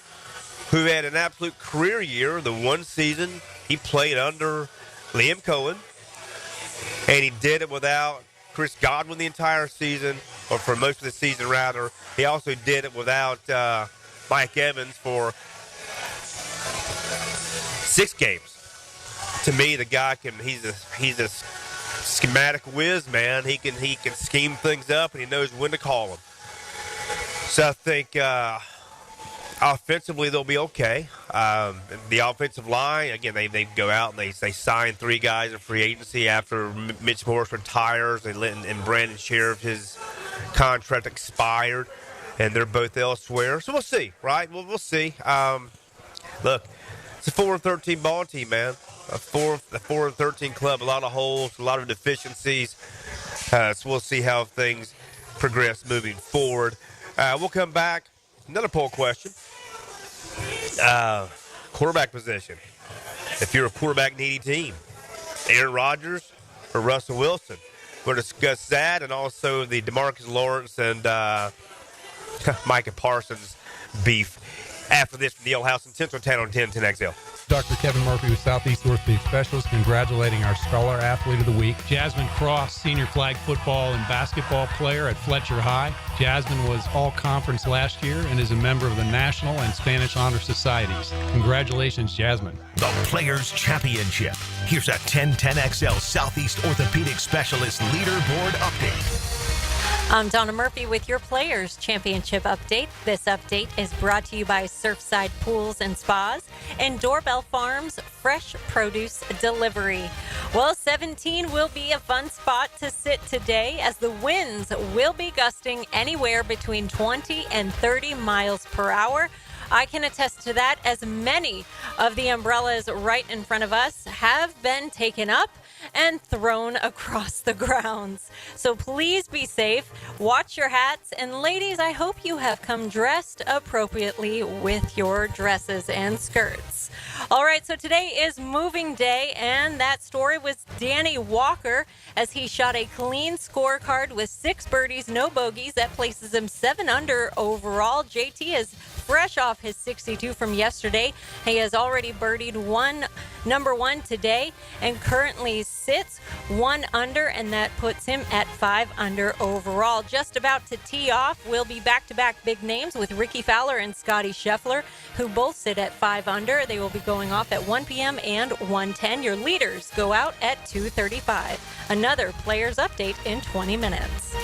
who had an absolute career year, the one season he played under Liam Cohen, and he did it without Chris Godwin the entire season, or for most of the season, rather. He also did it without Mike Evans for 6 games. To me, the guy he's a schematic whiz, man. He can scheme things up, and he knows when to call them. So I think offensively they'll be okay. The offensive line, again, they go out and they sign 3 guys in free agency after Mitch Morse retires, and Brandon Sheriff, his contract expired, and they're both elsewhere. So we'll see, right? We'll see. Look, it's a 4-13 ball team, man. A 4-13 club, a lot of holes, a lot of deficiencies. So we'll see how things progress moving forward. We'll come back. Another poll question. Quarterback position. If you're a quarterback needy team, Aaron Rodgers or Russell Wilson. We'll discuss that and also the DeMarcus Lawrence and Micah Parsons beef after this from the Old House in Central Town on 1010XL. Dr. Kevin Murphy with Southeast Orthopedic Specialist congratulating our Scholar Athlete of the Week, Jasmine Cross, senior flag football and basketball player at Fletcher High. Jasmine was all-conference last year and is a member of the National and Spanish Honor Societies. Congratulations, Jasmine. The Players Championship. Here's a 1010XL Southeast Orthopedic Specialist Leaderboard Update. I'm Donna Murphy with your Players Championship update. This update is brought to you by Surfside Pools and Spas and Doorbell Farms Fresh Produce Delivery. Well, 17 will be a fun spot to sit today as the winds will be gusting anywhere between 20 and 30 miles per hour. I can attest to that, as many of the umbrellas right in front of us have been taken up and thrown across the grounds. So please be safe, watch your hats, and ladies, I hope you have come dressed appropriately with your dresses and skirts. All right, so today is moving day, and that story was Danny Walker as he shot a clean scorecard with 6 birdies, no bogeys. That places him 7 under overall. JT is fresh off his 62 from yesterday. He has already birdied number one today and currently sits 1 under, and that puts him at 5 under overall. Just about to tee off will be back-to-back big names with Ricky Fowler and Scotty Scheffler, who both sit at 5 under. They will be going off at 1 p.m. and 1:10. Your leaders go out at 2:35. Another Players Update in 20 minutes.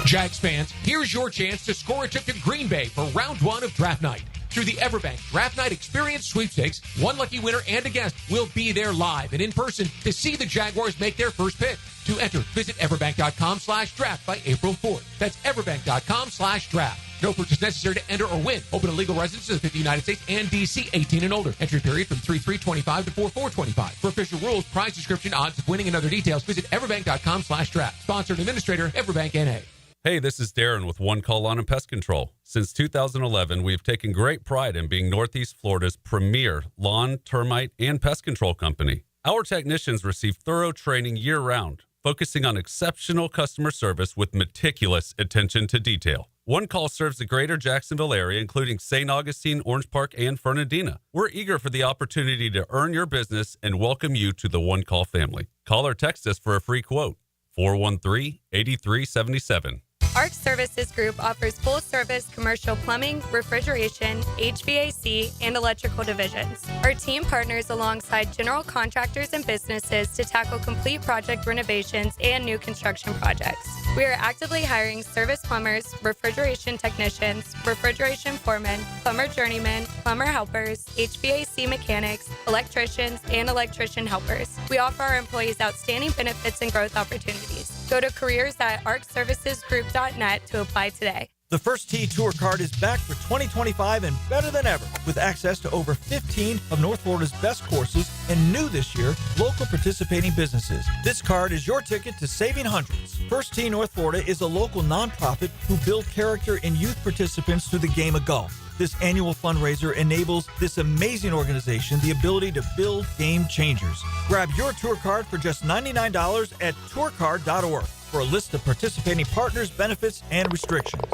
Jags fans, here's your chance to score a trip to Green Bay for round 1 of Draft Night. Through the Everbank Draft Night Experience Sweepstakes, one lucky winner and a guest will be there live and in person to see the Jaguars make their first pick. To enter, visit everbank.com/draft by April 4th. That's everbank.com/draft. No purchase necessary to enter or win. Open to legal residents of the United States and D.C. 18 and older. Entry period from 3/3/25 to 4/4/25. For official rules, prize description, odds of winning, and other details, visit everbank.com/draft. Sponsor and administrator, Everbank N.A. Hey, this is Darren with One Call Lawn and Pest Control. Since 2011, we've taken great pride in being Northeast Florida's premier lawn, termite, and pest control company. Our technicians receive thorough training year-round, focusing on exceptional customer service with meticulous attention to detail. One Call serves the greater Jacksonville area, including St. Augustine, Orange Park, and Fernandina. We're eager for the opportunity to earn your business and welcome you to the One Call family. Call or text us for a free quote, 413-8377. ARC Services Group offers full-service commercial plumbing, refrigeration, HVAC, and electrical divisions. Our team partners alongside general contractors and businesses to tackle complete project renovations and new construction projects. We are actively hiring service plumbers, refrigeration technicians, refrigeration foremen, plumber journeymen, plumber helpers, HVAC mechanics, electricians, and electrician helpers. We offer our employees outstanding benefits and growth opportunities. Go to careers@arcservicesgroup.net to apply today. The First Tee Tour Card is back for 2025 and better than ever, with access to over 15 of North Florida's best courses and new this year, local participating businesses. This card is your ticket to saving hundreds. First Tee North Florida is a local nonprofit who build character in youth participants through the game of golf. This annual fundraiser enables this amazing organization the ability to build game changers. Grab your tour card for just $99 at tourcard.org for a list of participating partners, benefits, and restrictions.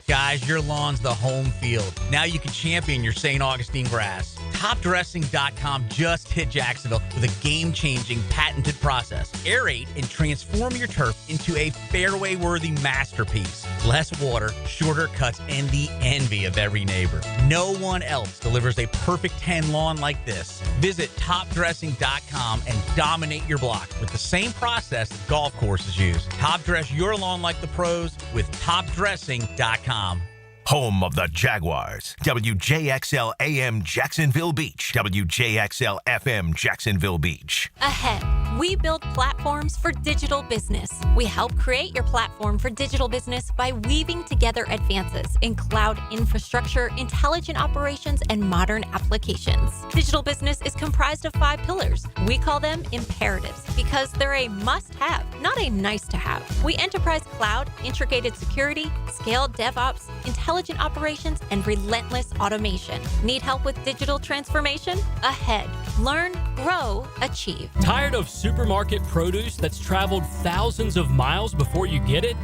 Guys, your lawn's the home field. Now you can champion your St. Augustine grass. TopDressing.com just hit Jacksonville with a game-changing patented process. Aerate and transform your turf into a fairway-worthy masterpiece. Less water, shorter cuts, and the envy of every neighbor. No one else delivers a perfect 10 lawn like this. Visit TopDressing.com and dominate your block with the same process that golf courses use. Top dress your lawn like the pros with TopDressing.com. Home of the Jaguars. WJXL AM Jacksonville Beach. WJXL FM Jacksonville Beach. Ahead, we build platforms for digital business. We help create your platform for digital business by weaving together advances in cloud infrastructure, intelligent operations, and modern applications. Digital business is comprised of 5 pillars. We call them imperatives because they're a must-have, not a nice-to-have. We enterprise cloud, integrated security, scaled DevOps, intelligent operations, and relentless automation. Need help with digital transformation? Ahead. Learn, grow, achieve. Tired of supermarket produce that's traveled thousands of miles before you get it?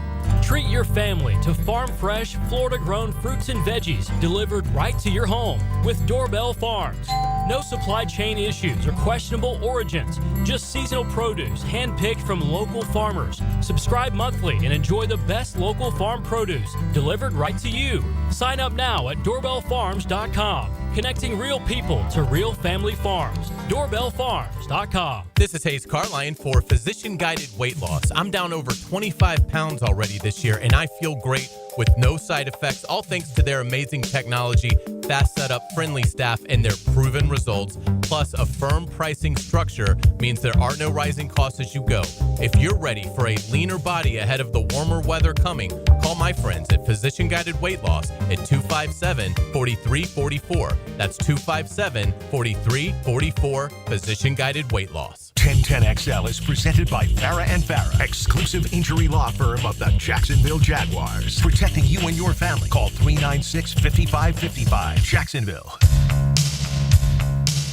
Treat your family to farm-fresh, Florida-grown fruits and veggies delivered right to your home with Doorbell Farms. No supply chain issues or questionable origins, just seasonal produce handpicked from local farmers. Subscribe monthly and enjoy the best local farm produce delivered right to you. Sign up now at doorbellfarms.com. Connecting real people to real family farms. Doorbellfarms.com. This is Hayes Carline for Physician Guided Weight Loss. I'm down over 25 pounds already this year, and I feel great with no side effects, all thanks to their amazing technology, fast setup, friendly staff, and their proven results. Plus, a firm pricing structure means there are no rising costs as you go. If you're ready for a leaner body ahead of the warmer weather coming, call my friends at Physician Guided Weight Loss at 257-4344. That's 257-4344, Physician Guided Weight Loss. 1010XL is presented by Farah and Farah, exclusive injury law firm of the Jacksonville Jaguars. Protecting you and your family. Call 396-5555. Jacksonville.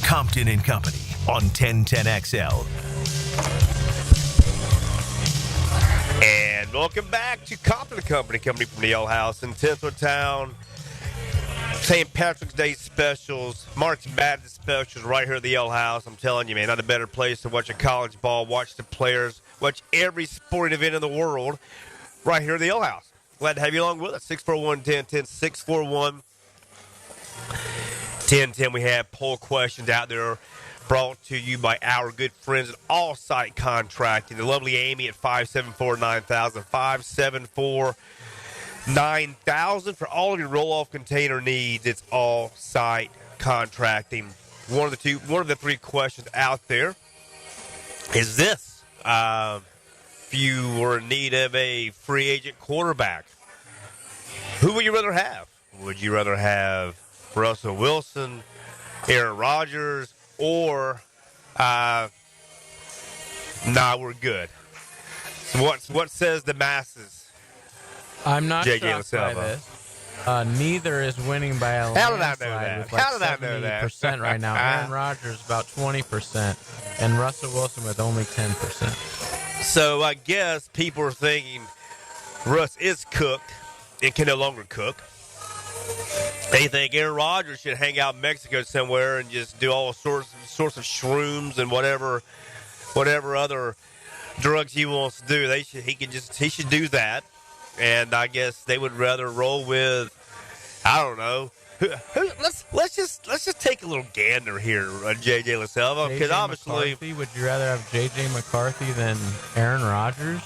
Compton and Company on 1010XL. And welcome back to Compton and Company, coming from the Ale House in Tinseltown. St. Patrick's Day specials, March Madness specials right here at the Yale House. I'm telling you, man, not a better place to watch a college ball, watch the players, watch every sporting event in the world right here at the Yale House. Glad to have you along with us. 641-1010, 641-1010. We have poll questions out there brought to you by our good friends at All Site Contracting. The lovely Amy at 574-9000, 574-9000 for all of your roll-off container needs. It's All Site Contracting. One of the three questions out there is this: if you were in need of a free agent quarterback, who would you rather have? Would you rather have Russell Wilson, Aaron Rodgers, or nah, we're good? So what says the masses? I'm not JJ shocked by this. Neither is winning by a How did I know landslide that? with like How did I know that? 70% right now. Aaron Rodgers about 20%, and Russell Wilson with only 10%. So I guess people are thinking Russ is cooked and can no longer cook. They think Aaron Rodgers should hang out in Mexico somewhere and just do all sorts of shrooms and whatever other drugs he wants to do. He should do that. And I guess they would rather roll with, I don't know. Let's just take a little gander here, JJ LaSelva, because obviously, McCarthy, would you rather have JJ McCarthy than Aaron Rodgers?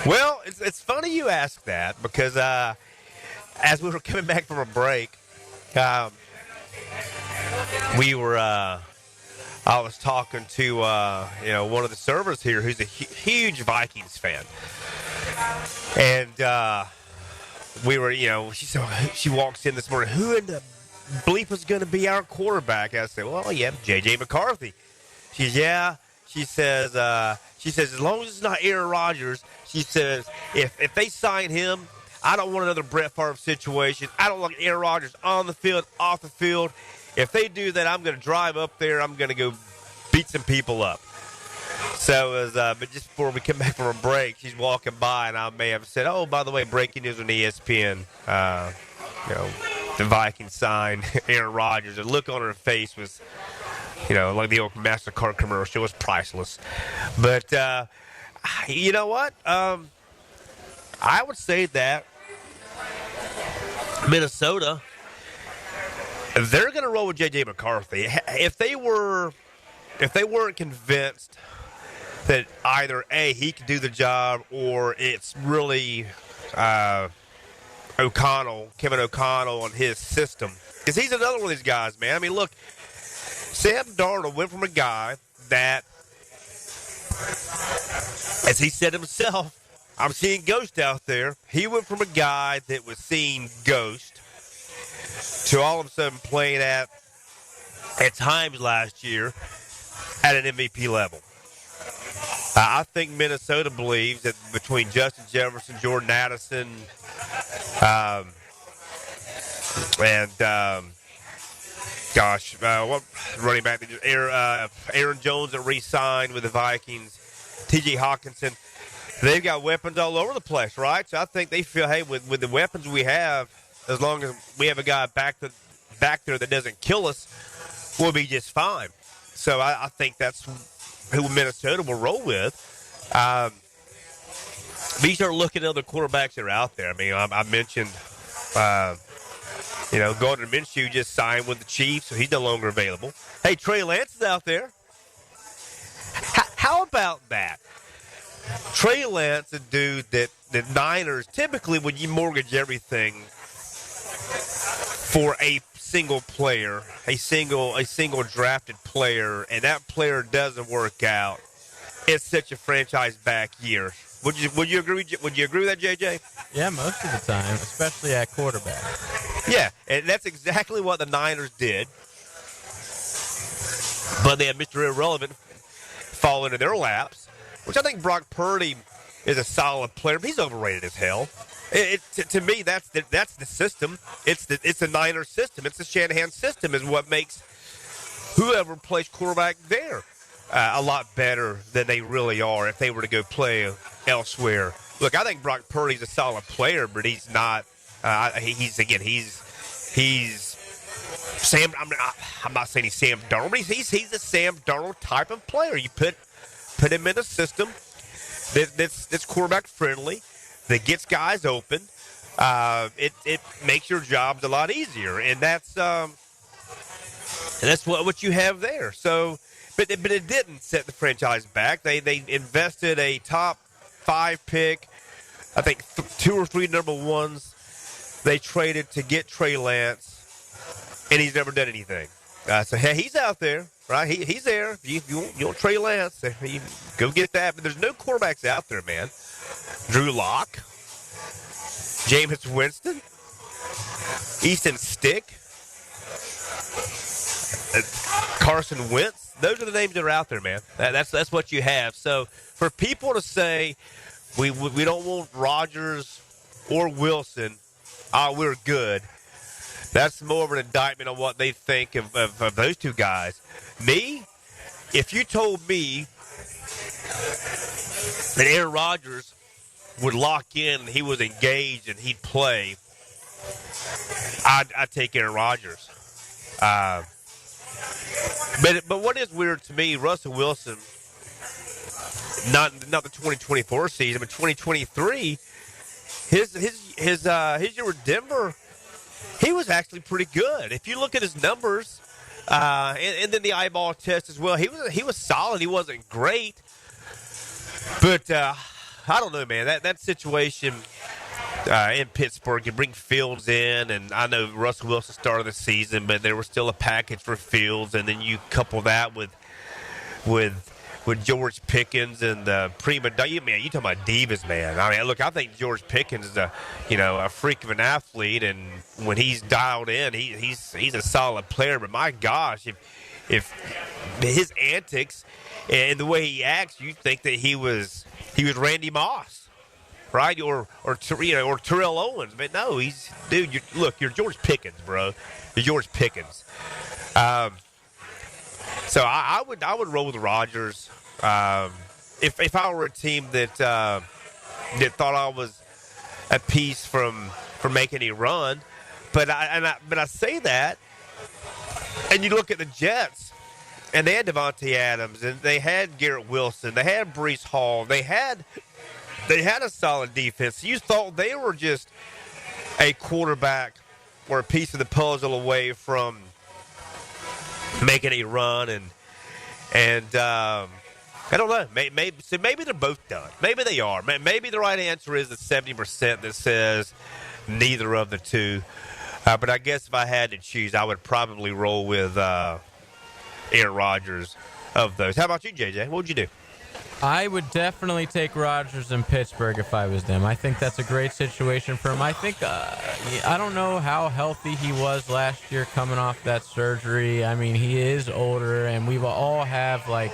Well, it's funny you ask that because as we were coming back from a break, I was talking to one of the servers here who's a huge Vikings fan. And we were, she walks in this morning. Who in the bleep is going to be our quarterback? I said, well, yeah, J.J. McCarthy. She says, yeah. She says, as long as it's not Aaron Rodgers, she says, if they sign him, I don't want another Brett Favre situation. I don't want Aaron Rodgers on the field, off the field. If they do that, I'm going to drive up there. I'm going to go beat some people up. So, but just before we come back from a break, she's walking by, and I may have said, oh, by the way, breaking news on ESPN. The Vikings signed Aaron Rodgers. The look on her face was, like the old MasterCard commercial. It was priceless. But you know what? I would say that Minnesota, they're going to roll with J.J. McCarthy. If they weren't convinced that either A, he could do the job, or it's really Kevin O'Connell and his system. Because he's another one of these guys, man. I mean, look, Sam Darnold went from a guy that, as he said himself, I'm seeing ghosts out there. He went from a guy that was seeing ghosts to all of a sudden playing at times last year at an MVP level. I think Minnesota believes that between Justin Jefferson, Jordan Addison, what running back? Aaron Jones that re-signed with the Vikings, T.J. Hawkinson. They've got weapons all over the place, right? So I think they feel, hey, with the weapons we have, as long as we have a guy back there that doesn't kill us, we'll be just fine. So I think that's who Minnesota will roll with. But you start looking at other quarterbacks that are out there. I mean, I mentioned, Gardner Minshew just signed with the Chiefs, so he's no longer available. Hey, Trey Lance is out there. How about that? Trey Lance, a dude that the Niners, typically when you mortgage everything for a single player, a single drafted player, and that player doesn't work out, it's such a franchise back year. Would you agree? Would you agree with that, JJ? Yeah, most of the time, especially at quarterback. Yeah, and that's exactly what the Niners did. But they had Mr. Irrelevant fall into their laps, which I think Brock Purdy is a solid player, but he's overrated as hell. To me, that's the system. It's the Niners system. It's the Shanahan system is what makes whoever plays quarterback there a lot better than they really are if they were to go play elsewhere. Look, I think Brock Purdy's a solid player, but he's not. He's I'm not saying he's Sam Darnold, but he's a Sam Darnold type of player. You put him in a system that's quarterback friendly, that gets guys open. It makes your jobs a lot easier, and that's what you have there. So, but it didn't set the franchise back. They invested a top 5 pick, I think 2 or 3 number ones. They traded to get Trey Lance, and he's never done anything. So hey, he's out there, right? He's there. You want Trey Lance, you go get that. But there's no quarterbacks out there, man. Drew Lock, Jameis Winston, Easton Stick, Carson Wentz. Those are the names that are out there, man. That's what you have. So for people to say we don't want Rodgers or Wilson, we're good. That's more of an indictment on what they think of those two guys. Me, if you told me that Aaron Rodgers would lock in and he was engaged and he'd play, I'd take Aaron Rodgers. But what is weird to me, Russell Wilson, not the 2024 season, but 2023, his year with Denver, he was actually pretty good. If you look at his numbers, and then the eyeball test as well, he was solid. He wasn't great, but I don't know, man. That situation in Pittsburgh, you bring Fields in, and I know Russell Wilson started the season, but there was still a package for Fields, and then you couple that with George Pickens and the prima donna. Man, you talking about divas, man. I mean, look, I think George Pickens is a freak of an athlete, and when he's dialed in, he's a solid player. But my gosh, if his antics and the way he acts, you think that he was Randy Moss, right? Or Terrell Owens. But no, you're George Pickens, bro. You're George Pickens. So I would roll with Rodgers. If I were a team that thought I was a piece from making a run, but I say that, and you look at the Jets, and they had Devontae Adams, and they had Garrett Wilson, they had Breece Hall, they had a solid defense. You thought they were just a quarterback or a piece of the puzzle away from making a run, and I don't know. Maybe they're both done. Maybe they are. Maybe the right answer is the 70% that says neither of the two. But I guess if I had to choose, I would probably roll with Aaron Rodgers of those. How about you, JJ? What would you do? I would definitely take Rodgers in Pittsburgh if I was them. I think that's a great situation for him. I think I don't know how healthy he was last year coming off that surgery. I mean, he is older, and we all have, like,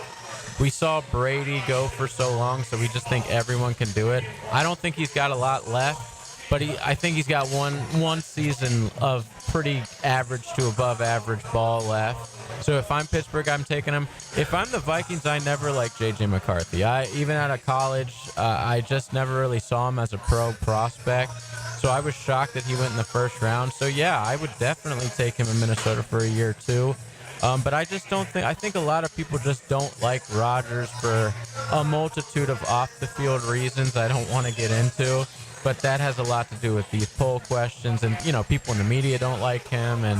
we saw Brady go for so long, so we just think everyone can do it. I don't think he's got a lot left, but I think he's got one season of pretty average to above average ball left. So if I'm Pittsburgh, I'm taking him. If I'm the Vikings, I never liked J.J. McCarthy. Even out of college, I just never really saw him as a pro prospect. So I was shocked that he went in the first round. So, yeah, I would definitely take him in Minnesota for a year or two. But I just don't think – I think a lot of people just don't like Rodgers for a multitude of off-the-field reasons I don't want to get into. But that has a lot to do with these poll questions, and people in the media don't like him, and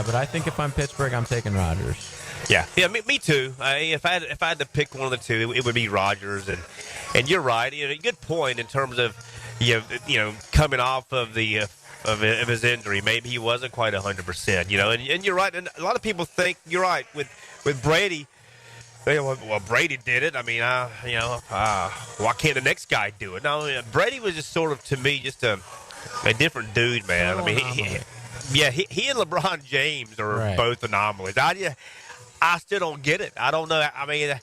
but I think if I'm Pittsburgh, I'm taking Rodgers. Yeah, me too. If I had to pick one of the two, it would be Rodgers, and you're right. Good point in terms of coming off of the of his injury. Maybe he wasn't quite 100%. And you're right. And a lot of people think you're right with Brady. Well, Brady did it. I mean, why can't the next guy do it? No, Brady was just sort of, to me, just a different dude, man. I mean, he and LeBron James are both anomalies. I still don't get it. I don't know. I mean,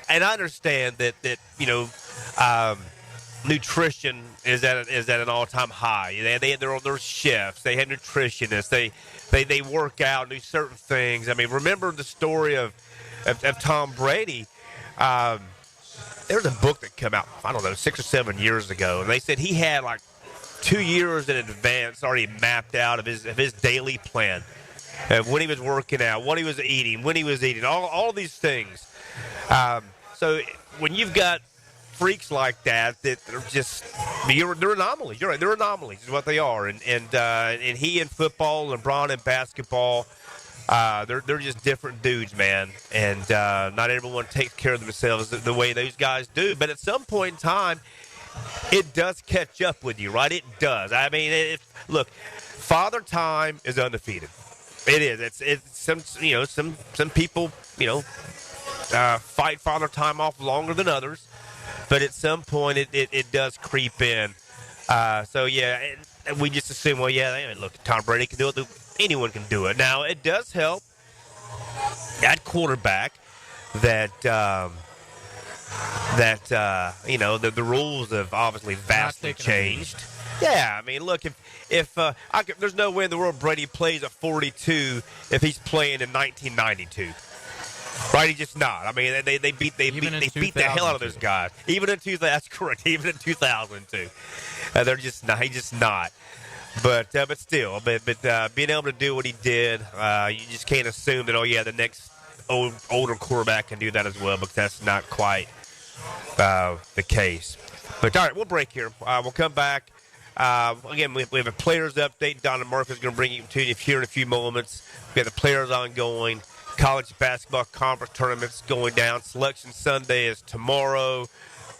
and I understand that nutrition is at an all-time high. They're on their chefs. They have nutritionists. They work out and do certain things. I mean, remember the story of Tom Brady. There's a book that came out, I don't know, 6 or 7 years ago, and they said he had like 2 years in advance already mapped out of his daily plan. when he was working out, what he was eating, when he was eating, all these things. So when you've got freaks like that they're just they're anomalies. You're right, they're anomalies is what they are. And he in football, LeBron in basketball, they're just different dudes, man. And not everyone takes care of themselves the way those guys do. But at some point in time, it does catch up with you, right? It does. I mean, look, Father Time is undefeated. It is. It's some people fight Father Time off longer than others. But at some point, it does creep in. So, yeah, we just assume, well, yeah, look, Tom Brady can do it. Anyone can do it. Now, it does help at quarterback that the rules have obviously vastly changed. Yeah, I mean, look, if there's no way in the world Brady plays at 42 if he's playing in 1992. Right, he's just not. I mean, they beat the hell out of those guys. Even in 2000, that's correct. Even in 2002, they're just not. He's just not. But still, being able to do what he did, you just can't assume that. Oh yeah, the next older quarterback can do that as well, because that's not quite the case. But all right, we'll break here. We'll come back. Again, we have a players update. Donna Murphy is going to bring you to you here in a few moments. We have the players ongoing. College basketball conference tournaments going down. Selection Sunday is tomorrow.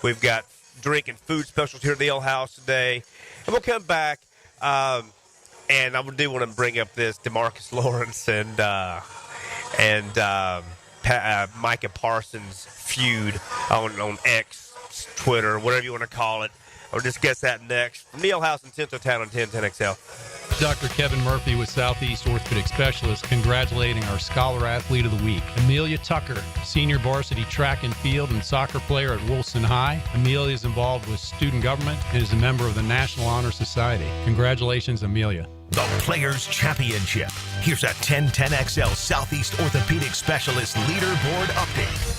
We've got drink and food specials here at the Ale House today. And we'll come back. And I do want to bring up this DeMarcus Lawrence and Micah Parsons feud on X, Twitter, whatever you want to call it. We'll discuss that next. From the Ale House in Tinseltown on 1010XL. Dr. Kevin Murphy with Southeast Orthopedic Specialists congratulating our Scholar Athlete of the Week, Amelia Tucker, senior varsity track and field and soccer player at Wilson High. Amelia is involved with student government and is a member of the National Honor Society. Congratulations, Amelia. The Players Championship. Here's a 1010XL Southeast Orthopedic Specialist Leaderboard Update.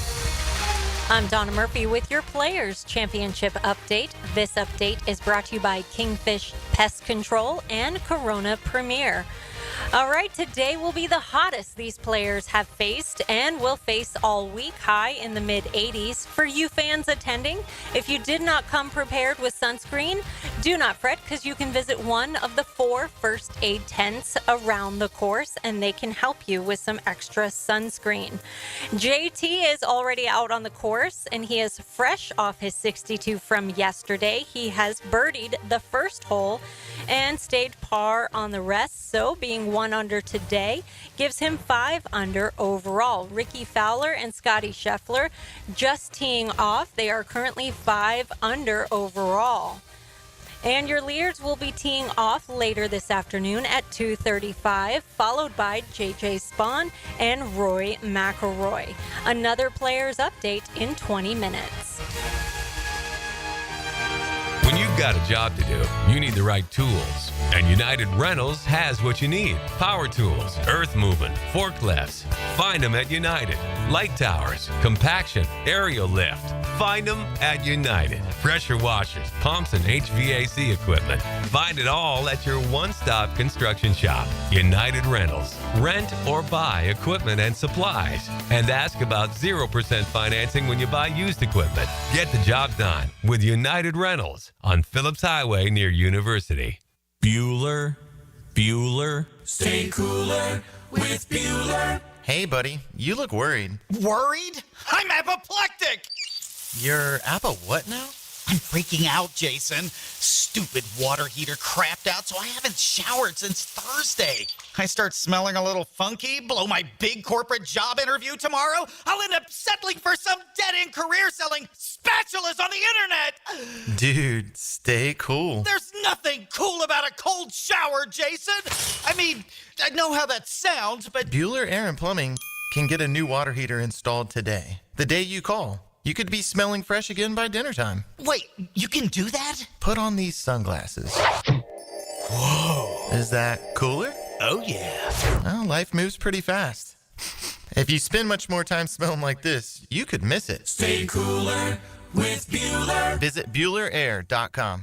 I'm Donna Murphy with your Players Championship update. This update is brought to you by Kingfish Pest Control and Corona Premier. All right, today will be the hottest these players have faced and will face all week, high in the mid-80s. For you fans attending, if you did not come prepared with sunscreen, do not fret, because you can visit one of the 4 first aid tents around the course and they can help you with some extra sunscreen. JT is already out on the course and he is fresh off his 62 from yesterday. He has birdied the first hole and stayed par on the rest, so being 1 under today gives him 5 under overall. Ricky Fowler and Scotty Scheffler just teeing off. They are currently 5 under overall. And your leaders will be teeing off later this afternoon at 2:35, followed by JJ Spawn and Roy McIlroy. Another players update in 20 minutes. When you've got a job to do, you need the right tools. And United Rentals has what you need. Power tools, earth movement, forklifts. Find them at United. Light towers, compaction, aerial lift. Find them at United. Pressure washers, pumps, and HVAC equipment. Find it all at your one-stop construction shop. United Rentals. Rent or buy equipment and supplies. And ask about 0% financing when you buy used equipment. Get the job done with United Rentals on Phillips Highway near University. Bueller. Stay cooler with Bueller. Hey, buddy, you look worried. Worried? I'm apoplectic! You're what now? I'm freaking out, Jason. Stupid water heater crapped out, so I haven't showered since Thursday. I start smelling a little funky, blow my big corporate job interview tomorrow, I'll end up settling for some dead-end career selling spatulas on the internet. Dude, stay cool. There's nothing cool about a cold shower, Jason. I mean, I know how that sounds, but Bueller Air and Plumbing can get a new water heater installed today. The day you call. You could be smelling fresh again by dinner time. Wait, you can do that? Put on these sunglasses. Whoa. Is that cooler? Oh, yeah. Well, life moves pretty fast. If you spend much more time smelling like this, you could miss it. Stay cooler with Bueller. Visit BuellerAir.com.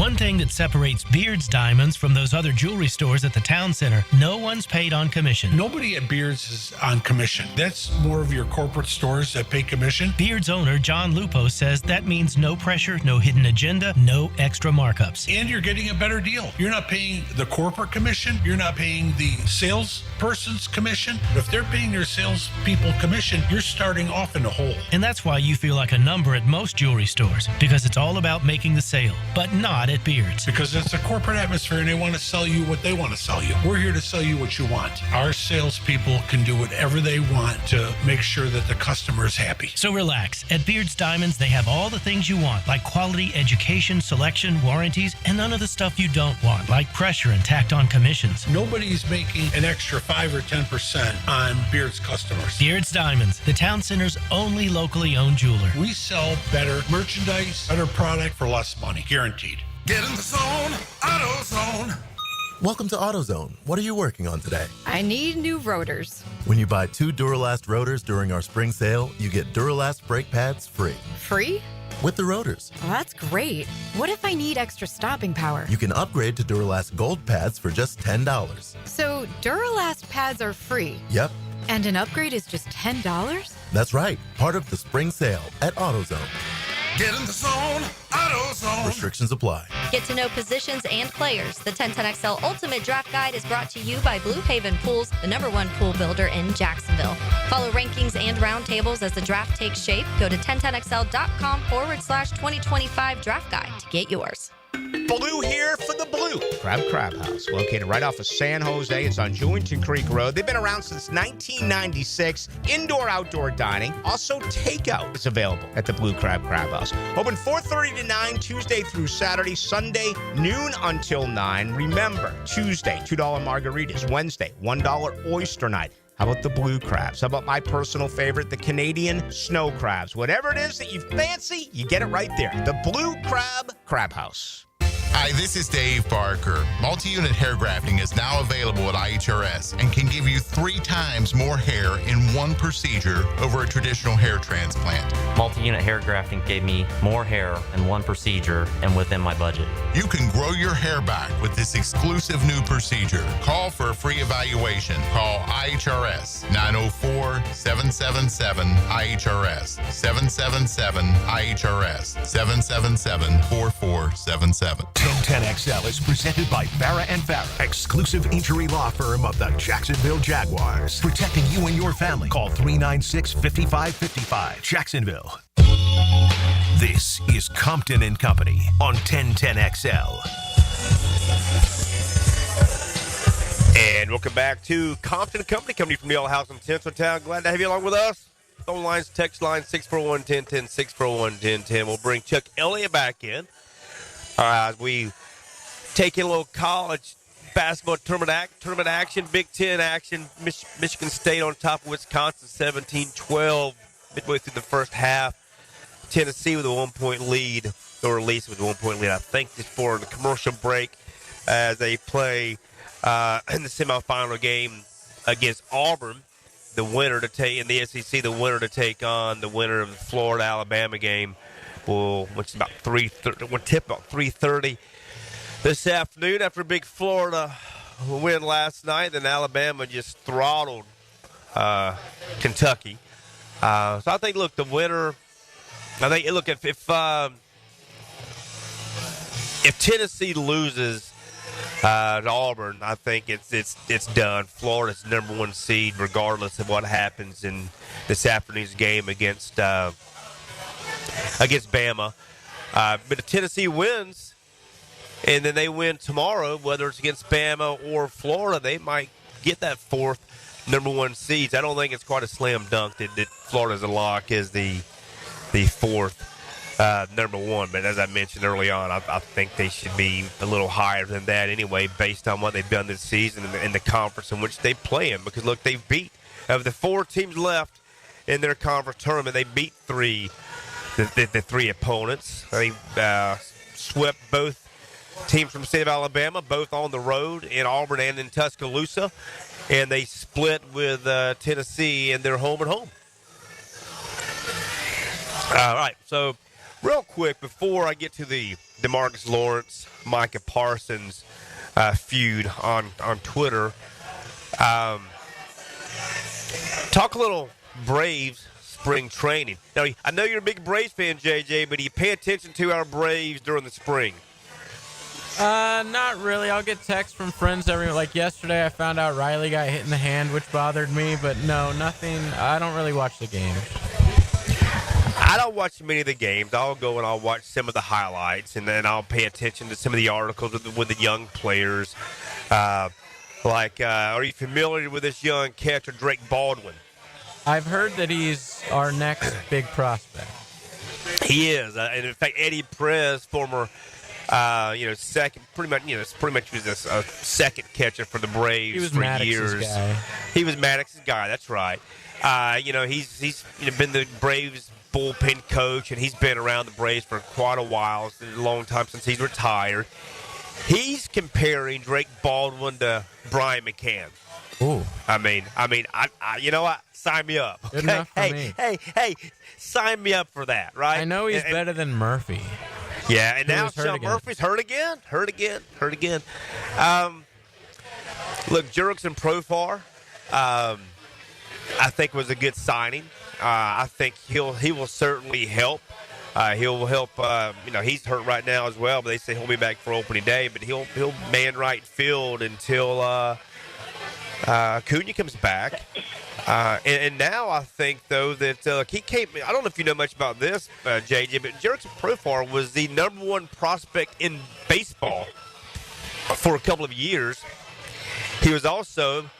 One thing that separates Beard's Diamonds from those other jewelry stores at the town center, no one's paid on commission. Nobody at Beard's is on commission. That's more of your corporate stores that pay commission. Beard's owner, John Lupo, says that means no pressure, no hidden agenda, no extra markups. And you're getting a better deal. You're not paying the corporate commission. You're not paying the salesperson's commission. If they're paying their salespeople commission, you're starting off in the hole. And that's why you feel like a number at most jewelry stores, because it's all about making the sale, but not at Beard's. Because it's a corporate atmosphere and they want to sell you what they want to sell you. We're here to sell you what you want. Our salespeople can do whatever they want to make sure that the customer is happy. So relax. At Beard's Diamonds, they have all the things you want, like quality education, selection, warranties, and none of the stuff you don't want, like pressure and tacked on commissions. Nobody's making an extra 5 or 10% on Beard's customers. Beard's Diamonds, the town center's only locally owned jeweler. We sell better merchandise, better product for less money, guaranteed. Get in the zone, AutoZone. Welcome to AutoZone. What are you working on today? I need new rotors. When you buy 2 Duralast rotors during our spring sale, you get Duralast brake pads free. Free? With the rotors. Well, that's great. What if I need extra stopping power? You can upgrade to Duralast Gold pads for just $10. So Duralast pads are free? Yep. And an upgrade is just $10? That's right. Part of the spring sale at AutoZone. Get in the zone, AutoZone. Restrictions apply. Get to know positions and players. The 1010XL Ultimate Draft Guide is brought to you by Blue Haven Pools, the #1 pool builder in Jacksonville. Follow rankings and roundtables as the draft takes shape. Go to 1010XL.com/2025 draft guide to get yours. Blue here for the Blue Crab House, located right off of San Jose. It's on Jewington Creek Road. They've been around since 1996. Indoor-outdoor dining. Also, takeout is available at the Blue Crab House. Open 4:30 to 9, Tuesday through Saturday. Sunday, noon until 9. Remember, Tuesday, $2 margaritas. Wednesday, $1 oyster night. How about the blue crabs? How about my personal favorite, the Canadian snow crabs? Whatever it is that you fancy, you get it right there. The Blue Crab House. Hi, this is Dave Barker. Multi-unit hair grafting is now available at IHRS and can give you 3 times more hair in one procedure over a traditional hair transplant. Multi-unit hair grafting gave me more hair in one procedure and within my budget. You can grow your hair back with this exclusive new procedure. Call for a free evaluation. Call IHRS 904-777-IHRS 777-IHRS 777-4477. 1010XL is presented by Farah & Farah, exclusive injury law firm of the Jacksonville Jaguars. Protecting you and your family. Call 396-5555. Jacksonville. This is Compton and Company on 1010XL. And welcome back to Compton and Company, coming from the Old House in Tinseltown. Glad to have you along with us. Phone lines, text line 641-1010, 641-1010. We'll bring Chuck Elliott back in. We take in a little college basketball tournament action, Big Ten action. Michigan State on top of Wisconsin, 17-12, midway through the first half. Tennessee with a 1-point lead, or at least with a 1-point lead, I think, just for the commercial break as they play in the semifinal game against Auburn. The winner to take in the SEC, the winner to take on the winner of the Florida-Alabama game. Which is about 3:30. We'll tip about 3:30 this afternoon after a big Florida win last night. Then Alabama just throttled Kentucky. So I think, look, the winner. I think, look, if Tennessee loses to Auburn, I think it's done. Florida's #1 seed, regardless of what happens in this afternoon's game against Bama. But if Tennessee wins, and then they win tomorrow, whether it's against Bama or Florida, they might get that 4th #1 seeds. I don't think it's quite a slam dunk that Florida's a lock as the 4th #1. But as I mentioned early on, I think they should be a little higher than that anyway, based on what they've done this season and the conference in which they play in. Because, look, they've beat, of the 4 teams left in their conference tournament, they beat 3 opponents. They swept both teams from the state of Alabama, both on the road in Auburn and in Tuscaloosa, and they split with Tennessee in their home and home. All right, so real quick before I get to the DeMarcus Lawrence, Micah Parsons feud on Twitter. Talk a little Braves spring training. Now, I know you're a big Braves fan, JJ, but do you pay attention to our Braves during the spring? Not really. I'll get texts from friends like yesterday I found out Riley got hit in the hand, which bothered me, but no, nothing. I don't really watch the games. I don't watch many of the games. I'll go and I'll watch some of the highlights, and then I'll pay attention to some of the articles with the young players. Are you familiar with this young catcher, Drake Baldwin? I've heard that he's our next big prospect. He is. And in fact, Eddie Perez, former, second, pretty much was a second catcher for the Braves he was for Maddox's years. Guy. He was Maddox's guy. That's right. He's been the Braves bullpen coach, and he's been around the Braves for quite a while. It's a long time since he's retired. He's comparing Drake Baldwin to Brian McCann. Ooh. I mean, you know what? Sign me up. Okay? Good enough for me. Hey, sign me up for that, right? I know he's better than Murphy. Yeah, and Who now was hurt Sean again. Murphy's hurt again. Look, Jurickson Profar, I think was a good signing. I think he will certainly help. He'll help. He's hurt right now as well, but they say he'll be back for opening day. But he'll man right field until Acuna comes back. And now I think, though, that he came – I don't know if you know much about this, JJ, but Jurickson Profar was the number one prospect in baseball for a couple of years. He was also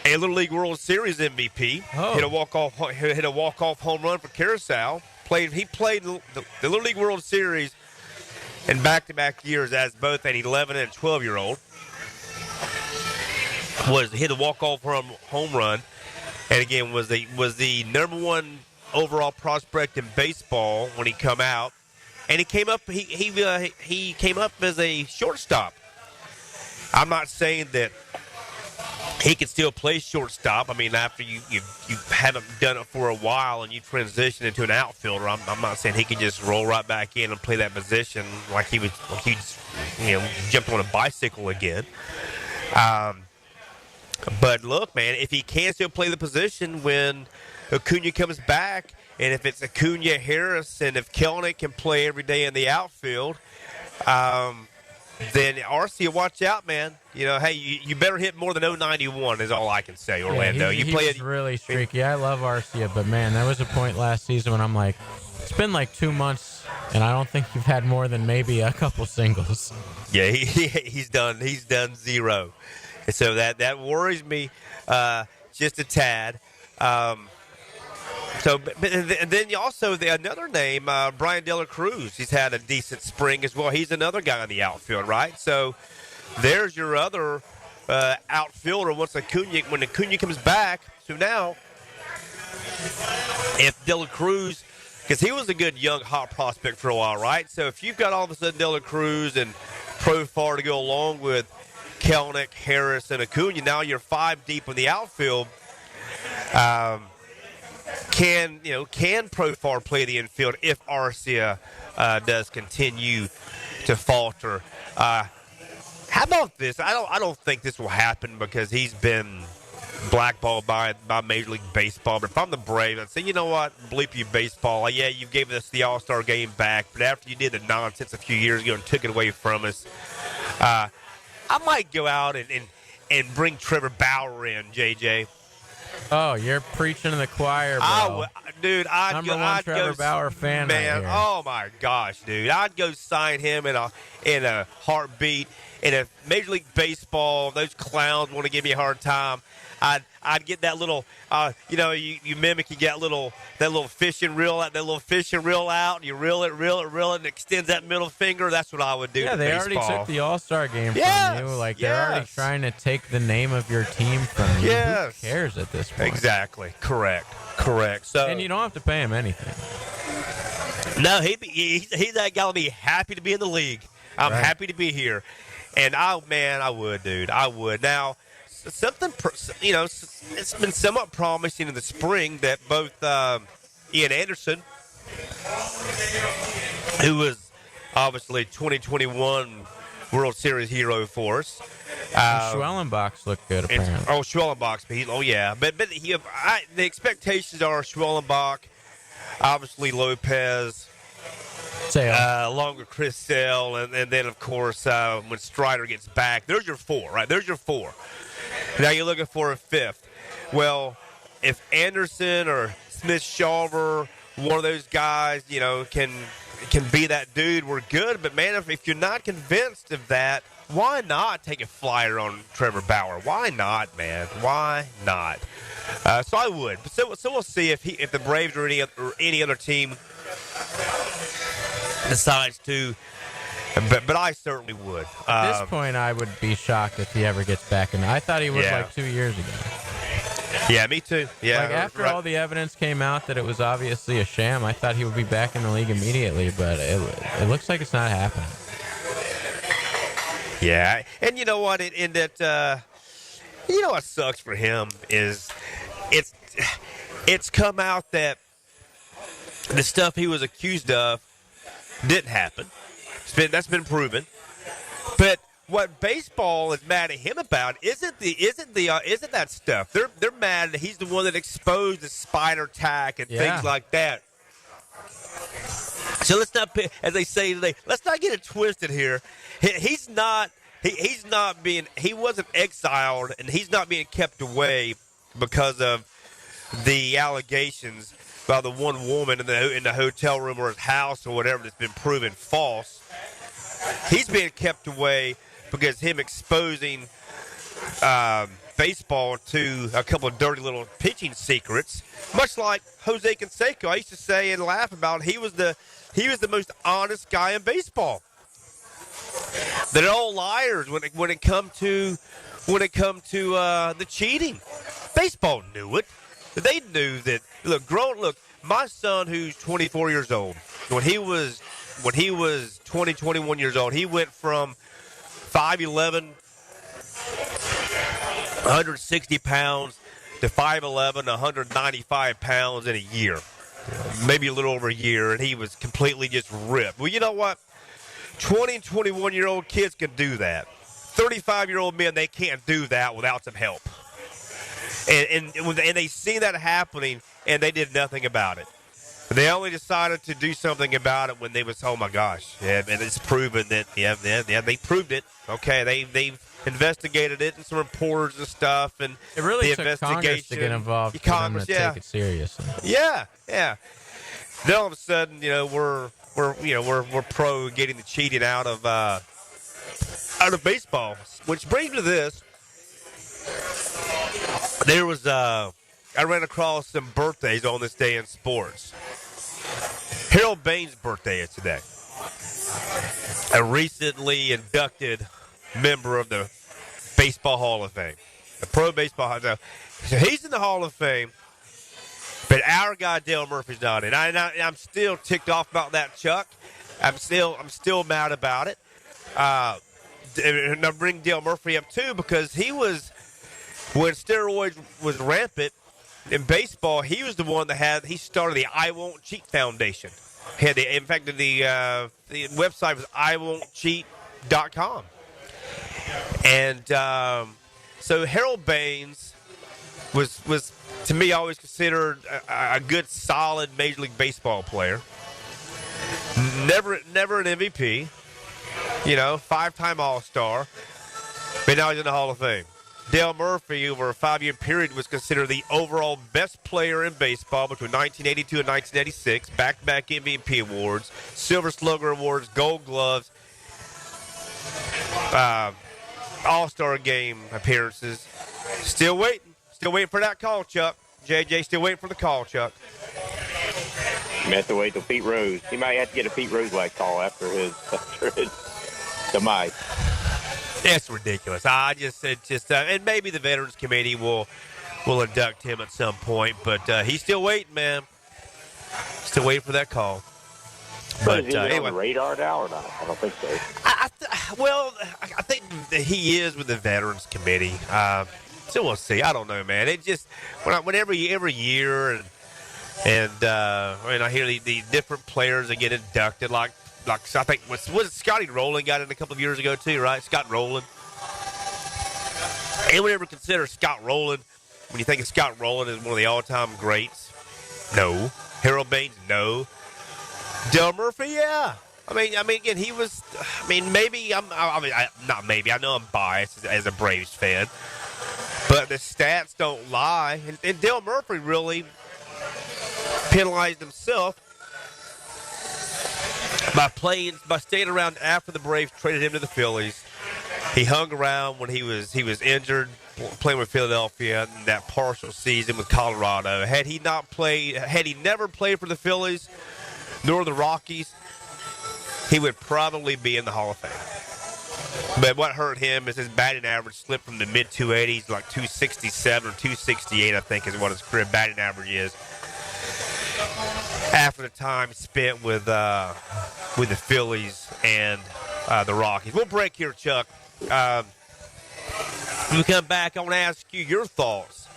a Little League World Series MVP. Oh. Hit a walk-off home run for Curacao. He played the Little League World Series in back-to-back years as both an 11 and 12-year-old. Hit a walk-off home run. And again, was the number one overall prospect in baseball when he come out, and he came up. He came up as a shortstop. I'm not saying that he can still play shortstop. I mean, after you haven't done it for a while and you transition into an outfielder, I'm not saying he can just roll right back in and play that position like he jumped on a bicycle again. But look, man, if he can still play the position when Acuna comes back, and if it's Acuna, Harris, and if Kelnick can play every day in the outfield, then Arcia, watch out, man. Hey, you better hit more than 091 is all I can say, Orlando. Yeah, he's really streaky. I love Arcia, but, man, there was a point last season when I'm like, it's been like 2 months, and I don't think you've had more than maybe a couple singles. Yeah, he's done zero. And so that worries me just a tad. And then also another name, Brian De La Cruz. He's had a decent spring as well. He's another guy in the outfield, right? So there's your other outfielder when Acuna comes back. So now, if De La Cruz, because he was a good young hot prospect for a while, right? So if you've got all of a sudden De La Cruz and Profar to go along with Kelnick, Harris, and Acuna, now you're 5 deep in the outfield. Can Profar play the infield if Arcia does continue to falter? How about this? I don't think this will happen because he's been blackballed by Major League Baseball. But if I'm the Braves, I'd say, you know what? Bleep you, baseball. Yeah, you gave us the All-Star game back, but after you did the nonsense a few years ago and took it away from us, I might go out and bring Trevor Bauer in, JJ. Oh, you're preaching to the choir, bro. I'd Trevor go, Bauer fan, man. Right here. Oh my gosh, dude! I'd go sign him in a heartbeat. And if Major League Baseball, those clowns want to give me a hard time, I'd get that little, you mimic, you get that little fishing reel out, and you reel it, and it extends that middle finger. That's what I would do. Yeah, to they baseball. already took the All-Star game from you. Like they're already trying to take the name of your team from you. Yes. Who cares at this point? Exactly. Correct. So, and you don't have to pay him anything. No, he's that guy to be happy to be in the league. I'm happy to be here. And I would, dude. I would. Now, something, it's been somewhat promising in the spring that both Ian Anderson, who was obviously 2021 World Series hero for us. Schwellenbach's looked good, apparently. Schwellenbach's, yeah. But the expectations are Schwellenbach, obviously Lopez, along with Chris Sale, and then, of course, when Strider gets back. There's your four, right? There's your four. Now you're looking for a fifth. Well, if Anderson or Smith-Shawver, one of those guys, can be that dude, we're good. But, man, if you're not convinced of that, why not take a flyer on Trevor Bauer? Why not, man? Why not? So I would. So we'll see if the Braves or any other team decides to. But I certainly would. At this point, I would be shocked if he ever gets back in. I thought he would like 2 years ago. Yeah, me too. Yeah. After all the evidence came out that it was obviously a sham, I thought he would be back in the league immediately, but it looks like it's not happening. Yeah, and you know what? What sucks for him is it's come out that the stuff he was accused of didn't happen. That's been proven. But what baseball is mad at him about isn't that stuff. They're mad that he's the one that exposed the spider tack and things like that. So let's not, as they say today, let's not get it twisted here. He wasn't exiled, and he's not being kept away because of the allegations by the one woman in the hotel room or his house or whatever that's been proven false. He's being kept away because him exposing baseball to a couple of dirty little pitching secrets, much like Jose Canseco. I used to say and laugh about he was the most honest guy in baseball. They're all liars when it come to the cheating. Baseball knew it. They knew that. Look, my son, who's 24 years old, when he was 21 years old, he went from 5'11", 160 pounds to 5'11", 195 pounds in a year, maybe a little over a year, and he was completely just ripped. Well, you know what? 20 and 21-year-old kids can do that. 35-year-old men, they can't do that without some help. And they see that happening, and they did nothing about it. They only decided to do something about it when they was, oh my gosh, and it's proven that they proved it. Okay, they've investigated it and some reporters and stuff, and it really took Congress to get involved for them to take it seriously. Yeah. Then all of a sudden, we're pro getting the cheating out of baseball, which brings me to this. There was I ran across some birthdays on this day in sports. Harold Baines' birthday is today. A recently inducted member of the Baseball Hall of Fame, the Pro Baseball Hall of Fame. So he's in the Hall of Fame, but our guy Dale Murphy's not in. I'm still ticked off about that, Chuck. I'm still mad about it. And I bring Dale Murphy up too because he was, when steroids was rampant in baseball, he was the one he started the I Won't Cheat Foundation. In fact, the website was iwon'tcheat.com. And so Harold Baines was to me always considered a good, solid Major League Baseball player. Never an MVP. 5-time All-Star. But now he's in the Hall of Fame. Dale Murphy, over a 5-year period, was considered the overall best player in baseball between 1982 and 1986. Back-to-back MVP awards, Silver Slugger awards, Gold Gloves, All-Star game appearances. Still waiting for that call, Chuck. JJ, still waiting for the call, Chuck. You have to wait till Pete Rose. He might have to get a Pete Rose-like call after his demise. That's ridiculous. And maybe the Veterans Committee will induct him at some point, but he's still waiting, man. Still waiting for that call. But is he anyway, on the radar now or not? I don't think so. I think that he is with the Veterans Committee. So we'll see. I don't know, man. It just whenever every year and I hear the different players that get inducted, like like I think was it Scotty Rowland got in a couple of years ago too, right? Scott Rowland. Anyone ever consider Scott Rowland, when you think of Scott Rowland, as one of the all-time greats? No. Harold Baines? No. Dale Murphy? Yeah. I mean, again, he was. I mean, maybe not maybe. I know I'm biased as a Braves fan, but the stats don't lie. And Dale Murphy really penalized himself by staying around after the Braves traded him to the Phillies. He hung around when he was injured, playing with Philadelphia in that partial season with Colorado. Had he never played for the Phillies nor the Rockies, he would probably be in the Hall of Fame. But what hurt him is his batting average slipped from the mid-280s, like 267 or 268, I think, is what his career batting average is, after the time spent with the Phillies and the Rockies. We'll break here, Chuck. When we come back, I want to ask you your thoughts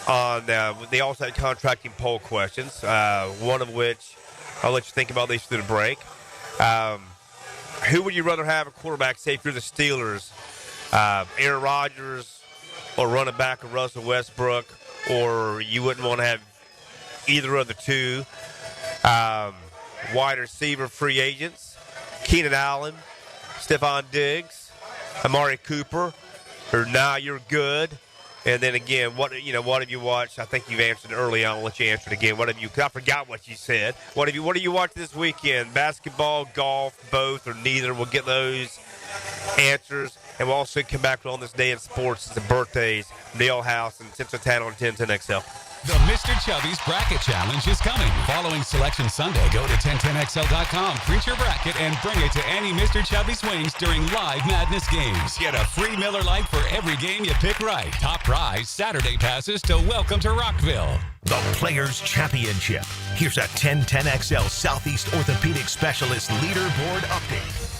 on the all-state contracting poll questions, one of which I'll let you think about these through the break. Who would you rather have a quarterback, say if you're the Steelers, Aaron Rodgers or running back of Russell Westbrook, or you wouldn't want to have either of the two? Wide receiver free agents, Keenan Allen, Stephon Diggs, Amari Cooper, or nah, you're good. And then again, what have you watched? I think you've answered early on. I'll let you answer it again. I forgot what you said. What do you watch this weekend? Basketball, golf, both, or neither? We'll get those answers. And we'll also come back on this day in sports. It's the birthdays, Neil House and Central Town on 1010XL. The Mr. Chubby's Bracket Challenge is coming. Following Selection Sunday, go to 1010XL.com, print your bracket, and bring it to any Mr. Chubby's Wings during Live Madness games. Get a free Miller Lite for every game you pick right. Top prize, Saturday passes to Welcome to Rockville. The Players Championship. Here's a 1010XL Southeast Orthopedic Specialist Leaderboard update.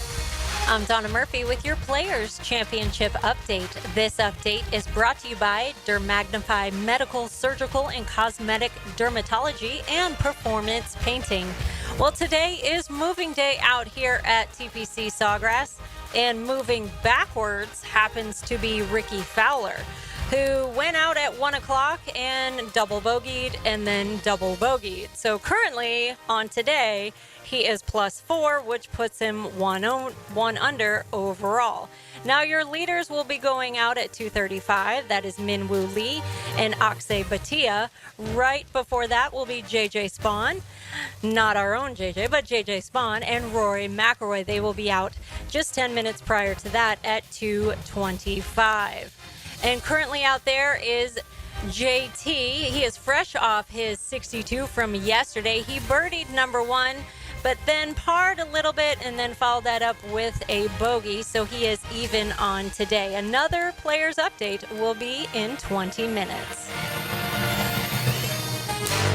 I'm Donna Murphy with your Players Championship update. This update is brought to you by Dermagnify Medical, Surgical, and Cosmetic Dermatology and Performance Painting. Well, today is moving day out here at TPC Sawgrass, and moving backwards happens to be Ricky Fowler, who went out at 1 o'clock and double bogeyed and then double bogeyed. So currently on today, he is +4, which puts him one under overall. Now your leaders will be going out at 2:35. That is Minwoo Lee and Akshay Bhatia. Right before that will be JJ Spawn. Not our own JJ, but JJ Spawn and Rory McIlroy. They will be out just 10 minutes prior to that at 2:25. And currently out there is JT. He is fresh off his 62 from yesterday. He birdied number 1, but then parred a little bit and then followed that up with a bogey, so he is even on today. Another Players Update will be in 20 minutes.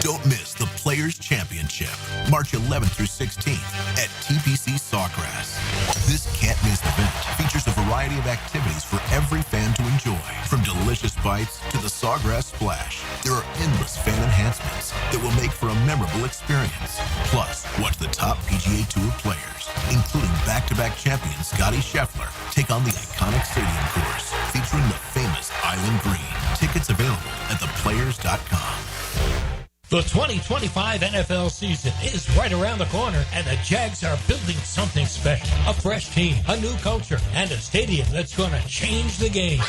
Don't miss the Players Championship, March 11th through 16th at TPC Sawgrass. This can't-miss event features a variety of activities for every fan to enjoy, from delicious bites to the Sawgrass Splash. There are endless fan enhancements that will make for a memorable experience. Plus, watch the top PGA Tour players, including back-to-back champion Scotty Scheffler, take on the iconic stadium course featuring the famous Island Green. Tickets available at theplayers.com. The 2025 NFL season is right around the corner, and the Jags are building something special. A fresh team, a new culture, and a stadium that's going to change the game.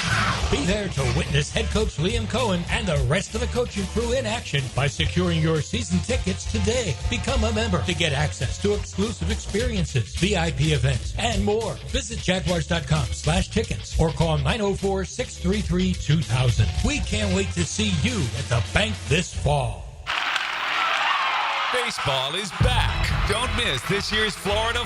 Be there to witness head coach Liam Cohen and the rest of the coaching crew in action by securing your season tickets today. Become a member to get access to exclusive experiences, VIP events, and more. Visit Jaguars.com/tickets or call 904-633-2000. We can't wait to see you at the bank this fall. Baseball is back. Don't miss this year's Florida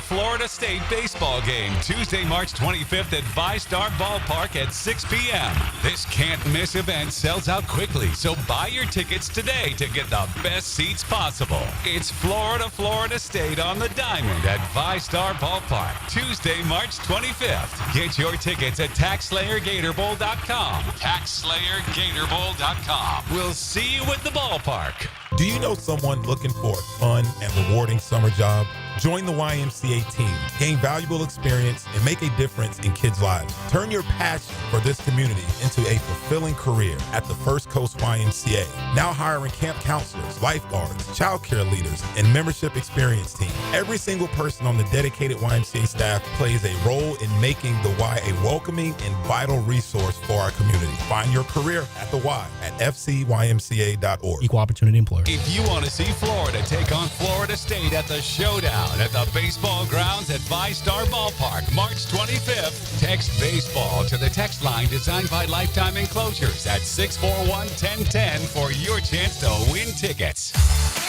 State baseball game, Tuesday, March 25th at VyStar Ballpark at 6 p.m. This can't-miss event sells out quickly, so buy your tickets today to get the best seats possible. It's Florida State on the diamond at VyStar Ballpark, Tuesday, March 25th. Get your tickets at TaxSlayerGatorBowl.com. TaxSlayerGatorBowl.com. We'll see you at the ballpark. Do you know someone looking for a fun and rewarding summer job? Join the YMCA team, gain valuable experience, and make a difference in kids' lives. Turn your passion for this community into a fulfilling career at the First Coast YMCA. Now hiring camp counselors, lifeguards, child care leaders, and membership experience team. Every single person on the dedicated YMCA staff plays a role in making the Y a welcoming and vital resource for our community. Find your career at the Y at fcymca.org. Equal opportunity employer. If you want to see Florida take on Florida State at the Showdown at the baseball grounds at VyStar Ballpark, March 25th, text baseball to the text line designed by Lifetime Enclosures at 641-1010 for your chance to win tickets.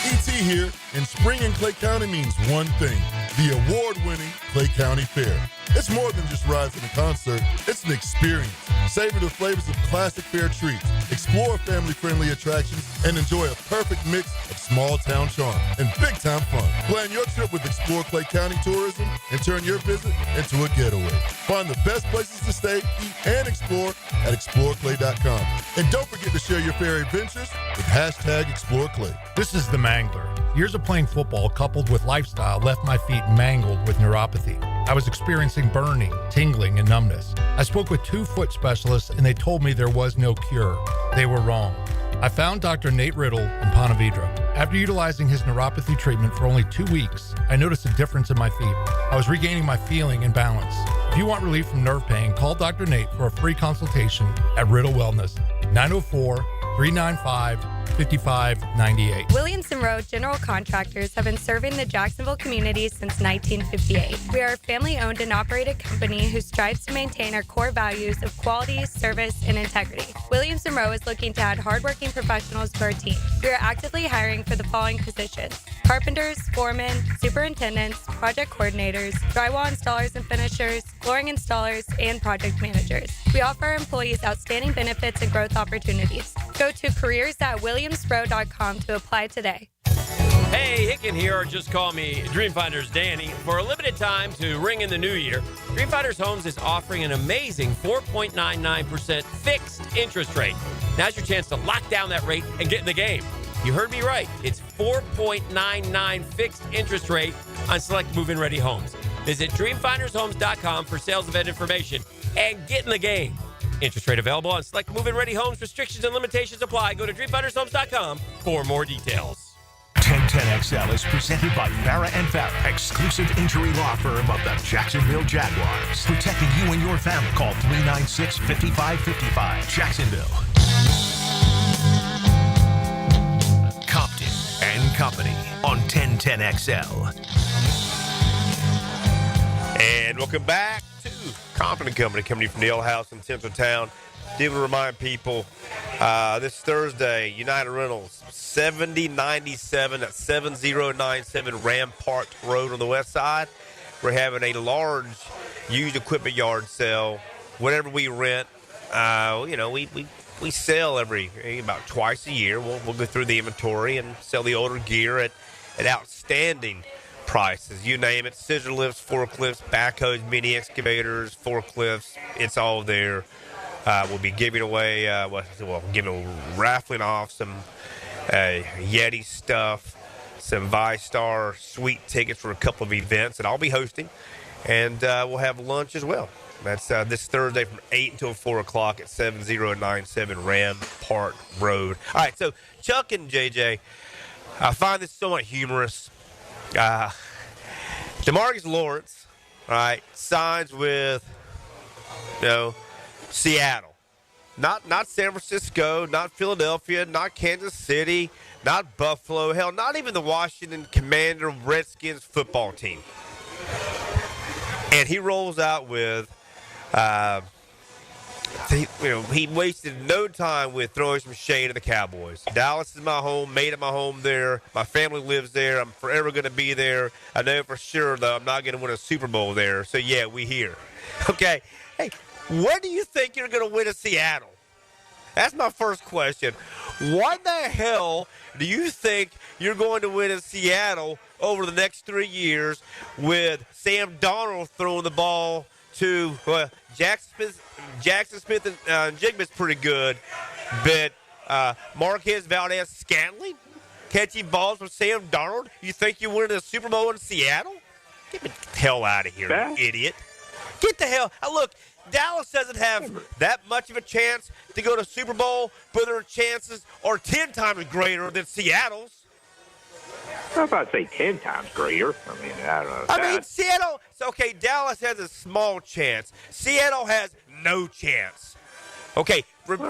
ET here, and spring in Clay County means one thing: the award-winning Clay County Fair. It's more than just rides and a concert, it's an experience. Savor the flavors of classic fair treats, explore family-friendly attractions, and enjoy a perfect mix of small-town charm and big-time fun. Plan your trip with Explore Clay County Tourism and turn your visit into a getaway. Find the best places to stay, eat, and explore at exploreclay.com. And don't forget to share your fair adventures with #ExploreClay. This is the Mangler. Years of playing football coupled with lifestyle left my feet mangled with neuropathy. I was experiencing burning, tingling, and numbness. I spoke with 2 foot specialists and they told me there was no cure. They were wrong. I found Dr. Nate Riddle in Ponte Vedra. After utilizing his neuropathy treatment for only 2 weeks, I noticed a difference in my feet. I was regaining my feeling and balance. If you want relief from nerve pain, call Dr. Nate for a free consultation at Riddle Wellness, 904-395-5598. Williamson Road General Contractors have been serving the Jacksonville community since 1958. We are a family-owned and operated company who strives to maintain our core values of quality, service, and integrity. Williamson Road is looking to add hardworking professionals to our team. We are actively hiring for the following positions: carpenters, foremen, superintendents, project coordinators, drywall installers and finishers, flooring installers, and project managers. We offer our employees outstanding benefits and growth opportunities. Go to careers.williamspro.com to apply today. Hey, Hicken here, or just call me Dreamfinders Danny. For a limited time to ring in the new year, Dreamfinders Homes is offering an amazing 4.99% fixed interest rate. Now's your chance to lock down that rate and get in the game. You heard me right. It's 4.99 fixed interest rate on select move-in ready homes. Visit dreamfindershomes.com for sales event information and get in the game. Interest rate available on select move-in ready homes. Restrictions and limitations apply. Go to dreamfindershomes.com for more details. 1010XL is presented by Farah & Farah, exclusive injury law firm of the Jacksonville Jaguars. Protecting you and your family. Call 396-5555. Jacksonville. Compton and Company on 1010XL. And welcome back to Compton and Company, coming from the Ale House in Central Town. Did want to remind people, this Thursday, United Rentals, 7097 at 7097 Rampart Road on the west side. We're having a large used equipment yard sale. Whatever we rent, we sell about twice a year. We'll go through the inventory and sell the older gear at outstanding prices. You name it: scissor lifts, forklifts, backhoes, mini excavators, forklifts. It's all there. We'll be giving away, raffling off some Yeti stuff, some VyStar suite tickets for a couple of events that I'll be hosting, and we'll have lunch as well. That's this Thursday from 8 until 4 o'clock at 7097 Rampart Road. All right, so Chuck and JJ, I find this somewhat humorous. DeMarcus Lawrence, all right, signs with, Seattle. Not San Francisco, not Philadelphia, not Kansas City, not Buffalo, hell, not even the Washington Commander Redskins football team. And he rolls out with, he wasted no time with throwing some shade at the Cowboys. Dallas is my home, made it my home there. My family lives there. I'm forever going to be there. I know for sure, though, I'm not going to win a Super Bowl there. So, yeah, we here. Okay. Hey, where do you think you're going to win in Seattle? That's my first question. What the hell do you think you're going to win in Seattle over the next 3 years with Sam Darnold throwing the ball to Jackson Smith and Jigba's pretty good, but Marquez Valdez-Scantling catching balls from Sam Darnold. You think you win the Super Bowl in Seattle? Get the hell out of here, you idiot. Get the hell. Look, Dallas doesn't have that much of a chance to go to Super Bowl, but their chances are 10 times greater than Seattle's. I'm about to say 10 times greater. I mean, I don't know. I mean, Seattle, okay, Dallas has a small chance. Seattle has no chance. Okay, let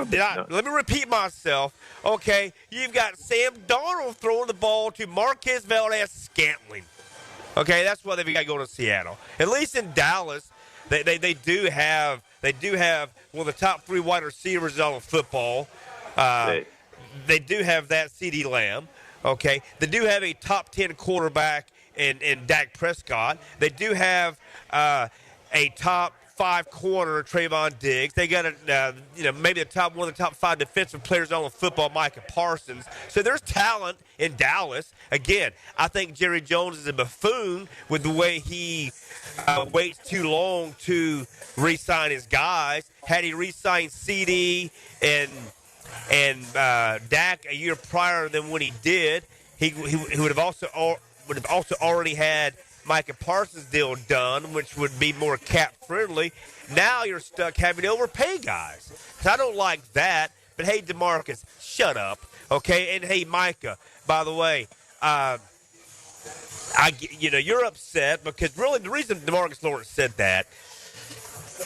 me repeat myself. Okay, you've got Sam Darnold throwing the ball to Marquez Valdez-Scantling. Okay, that's why they've got to go to Seattle. At least in Dallas, they do have one of the top 3 wide receivers in all of football. They do have that CeeDee Lamb. Okay, they do have a top 10 quarterback in Dak Prescott. They do have a top 5 corner, Trayvon Diggs. They got maybe one of the top 5 defensive players on the football, Micah Parsons. So there's talent in Dallas. Again, I think Jerry Jones is a buffoon with the way he waits too long to re-sign his guys. Had he re-signed CD and Dak a year prior than when he did, he would have also already had Micah Parsons' deal done, which would be more cap friendly. Now you're stuck having to overpay guys. So I don't like that. But hey, DeMarcus, shut up, okay? And hey, Micah, by the way, you're upset because really the reason DeMarcus Lawrence said that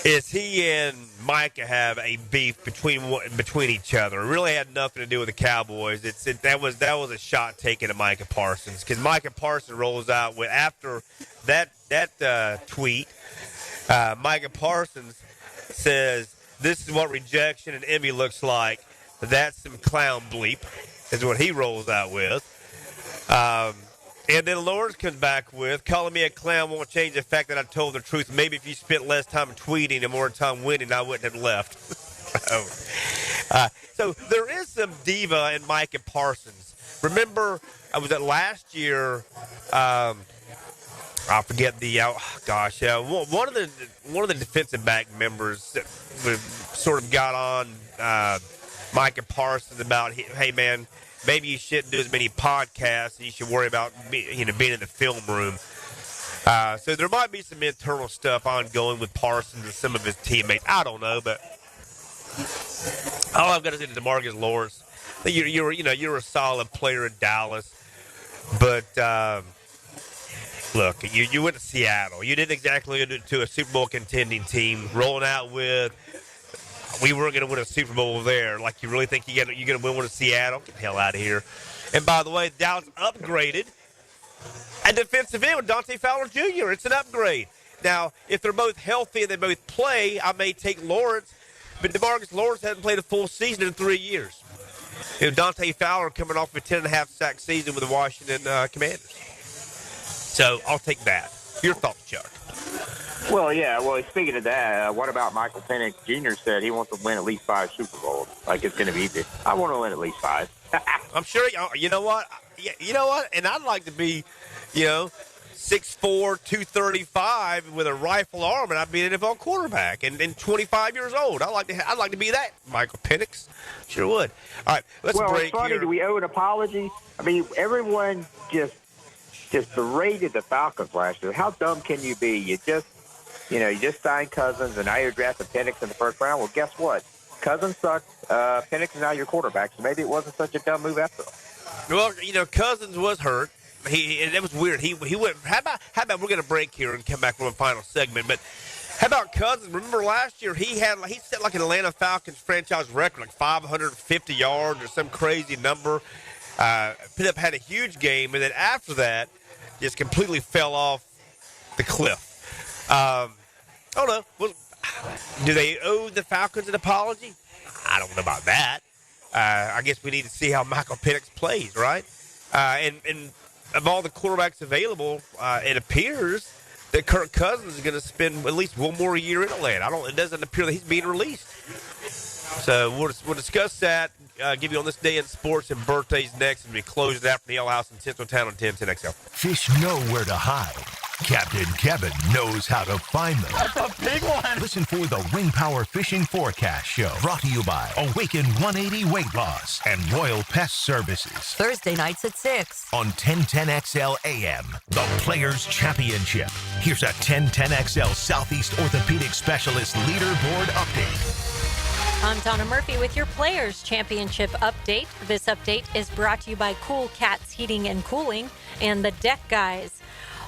is he and Micah have a beef between each other. It really had nothing to do with the Cowboys. That was a shot taken at Micah Parsons because Micah Parsons rolls out with after that tweet. Micah Parsons says, "This is what rejection and envy looks like. That's some clown bleep," is what he rolls out with. And then Lawrence comes back with, "Calling me a clown won't change the fact that I told the truth. Maybe if you spent less time tweeting and more time winning, I wouldn't have left." So there is some diva in Micah Parsons. Remember, I was at last year. I forget one of the defensive back members that sort of got on Micah Parsons about, hey man, maybe you shouldn't do as many podcasts. You should worry about being in the film room. So there might be some internal stuff ongoing with Parsons and some of his teammates. I don't know, but all I've got to say to DeMarcus Lawrence, you're a solid player in Dallas, but look, you went to Seattle. You didn't exactly go to a Super Bowl contending team, rolling out with, we weren't going to win a Super Bowl there. Like, you really think you're going to win one in Seattle? Get the hell out of here. And by the way, Dallas upgraded a defensive end with Dante Fowler Jr. It's an upgrade. Now, if they're both healthy and they both play, I may take Lawrence, but DeMarcus Lawrence hasn't played a full season in 3 years. Dante Fowler coming off a 10.5 sack season with the Washington Commanders. So I'll take that. Your thoughts, Chuck? Well, yeah. Well, speaking of that, what about Michael Penix Jr. said he wants to win at least 5 Super Bowls? Like, it's going to be easy. I want to win at least 5. I'm sure. You know what? You know what? And I'd like to be, 6'4", 235 with a rifle arm, and I'd be an NFL quarterback, and 25 years old. I'd like to be that, Michael Penix. Sure would. All right, let's break it's funny. here. Do we owe an apology? I mean, everyone just berated the Falcons last year. How dumb can you be? You just signed Cousins, and now you're drafting Penix in the first round. Well, guess what? Cousins sucked. Penix is now your quarterback, so maybe it wasn't such a dumb move after all. Well, Cousins was hurt. It was weird. He went. How about we're going to break here and come back from a final segment? But how about Cousins? Remember last year he set like an Atlanta Falcons franchise record, like 550 yards or some crazy number. Had a huge game, and then after that, just completely fell off the cliff. I don't know. Well, do they owe the Falcons an apology? I don't know about that. I guess we need to see how Michael Penix plays, right? And of all the quarterbacks available, it appears that Kirk Cousins is going to spend at least one more year in Atlanta. It doesn't appear that he's being released. So we'll discuss that. Give you on this day in sports and birthdays next, and we close it out from the Ale House in Central Town on 1010XL. Fish know where to hide. Captain Kevin knows how to find them. That's a big one. Listen for the Ring Power Fishing Forecast Show, brought to you by Awaken 180 Weight Loss and Royal Pest Services. Thursday nights at 6 on 1010XL AM, the Players Championship. Here's a 1010XL Southeast Orthopedic Specialist Leaderboard Update. I'm Donna Murphy with your Players Championship update. This update is brought to you by Cool Cats Heating and Cooling and the Deck Guys.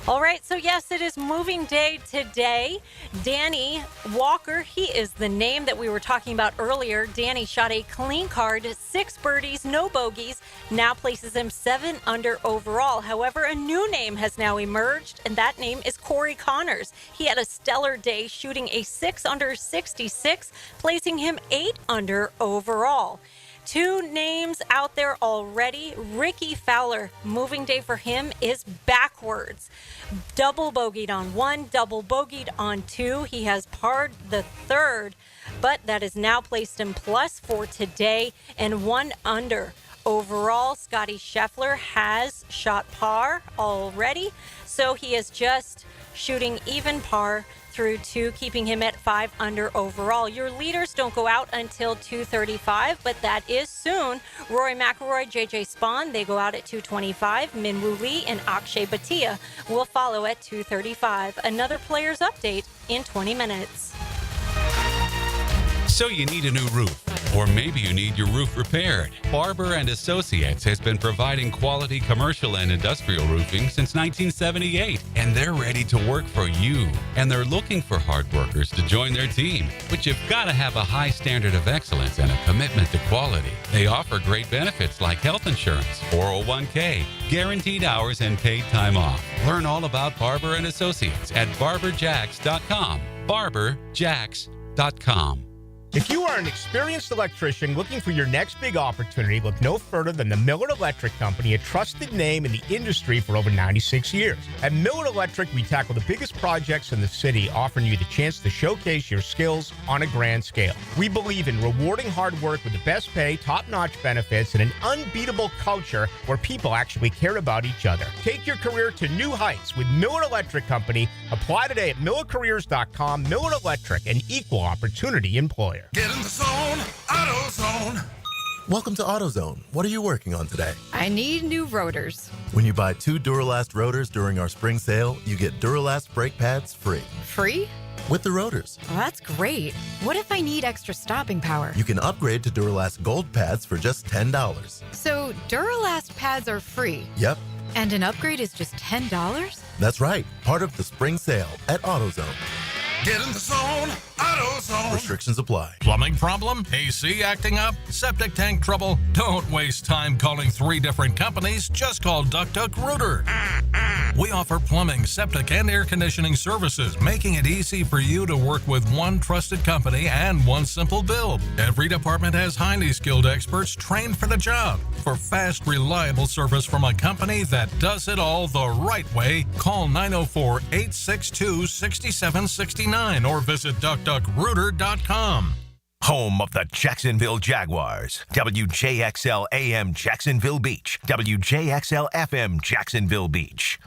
All right, so yes, it is moving day today. Danny Walker, he is the name that we were talking about earlier. Danny shot a clean card, 6 birdies, no bogeys, now places him 7 under overall. However, a new name has now emerged, and that name is Corey Connors. He had a stellar day, shooting a 6 under 66, placing him 8 under overall. 2 names out there already. Ricky Fowler, moving day for him is backwards. Double bogeyed on 1, double bogeyed on 2. He has parred the 3rd, but that is now placed in +4 today and 1 under. Overall, Scotty Scheffler has shot par already, so he is just shooting even par through 2, keeping him at 5 under overall. Your leaders don't go out until 2:35, but that is soon. Rory McIlroy, JJ Spawn, they go out at 2:25. Minwoo Lee and Akshay Bhatia will follow at 2:35. Another player's update in 20 minutes. So you need a new roof, or maybe you need your roof repaired. Barber and Associates has been providing quality commercial and industrial roofing since 1978, and they're ready to work for you. And they're looking for hard workers to join their team, but you've got to have a high standard of excellence and a commitment to quality. They offer great benefits like health insurance, 401k, guaranteed hours, and paid time off. Learn all about Barber and Associates at barberjacks.com. barberjacks.com. If you are an experienced electrician looking for your next big opportunity, look no further than the Miller Electric Company, a trusted name in the industry for over 96 years. At Miller Electric, we tackle the biggest projects in the city, offering you the chance to showcase your skills on a grand scale. We believe in rewarding hard work with the best pay, top-notch benefits, and an unbeatable culture where people actually care about each other. Take your career to new heights with Miller Electric Company. Apply today at millercareers.com. Miller Electric, an equal opportunity employer. Get in the zone, AutoZone. Welcome to AutoZone. What are you working on today? I need new rotors. When you buy 2 Duralast rotors during our spring sale, you get Duralast brake pads free. Free? With the rotors. Well, that's great. What if I need extra stopping power? You can upgrade to Duralast Gold pads for just $10. So Duralast pads are free? Yep. And an upgrade is just $10? That's right. Part of the spring sale at AutoZone. Get in the zone, AutoZone. Restrictions apply. Plumbing problem? AC acting up? Septic tank trouble? Don't waste time calling 3 different companies. Just call Duck Duck Rooter. We offer plumbing, septic, and air conditioning services, making it easy for you to work with one trusted company and one simple build. Every department has highly skilled experts trained for the job. For fast, reliable service from a company that does it all the right way, call 904-862-6769 or visit duckduckrooter.com. Home of the Jacksonville Jaguars. WJXL AM Jacksonville Beach. WJXL FM Jacksonville Beach.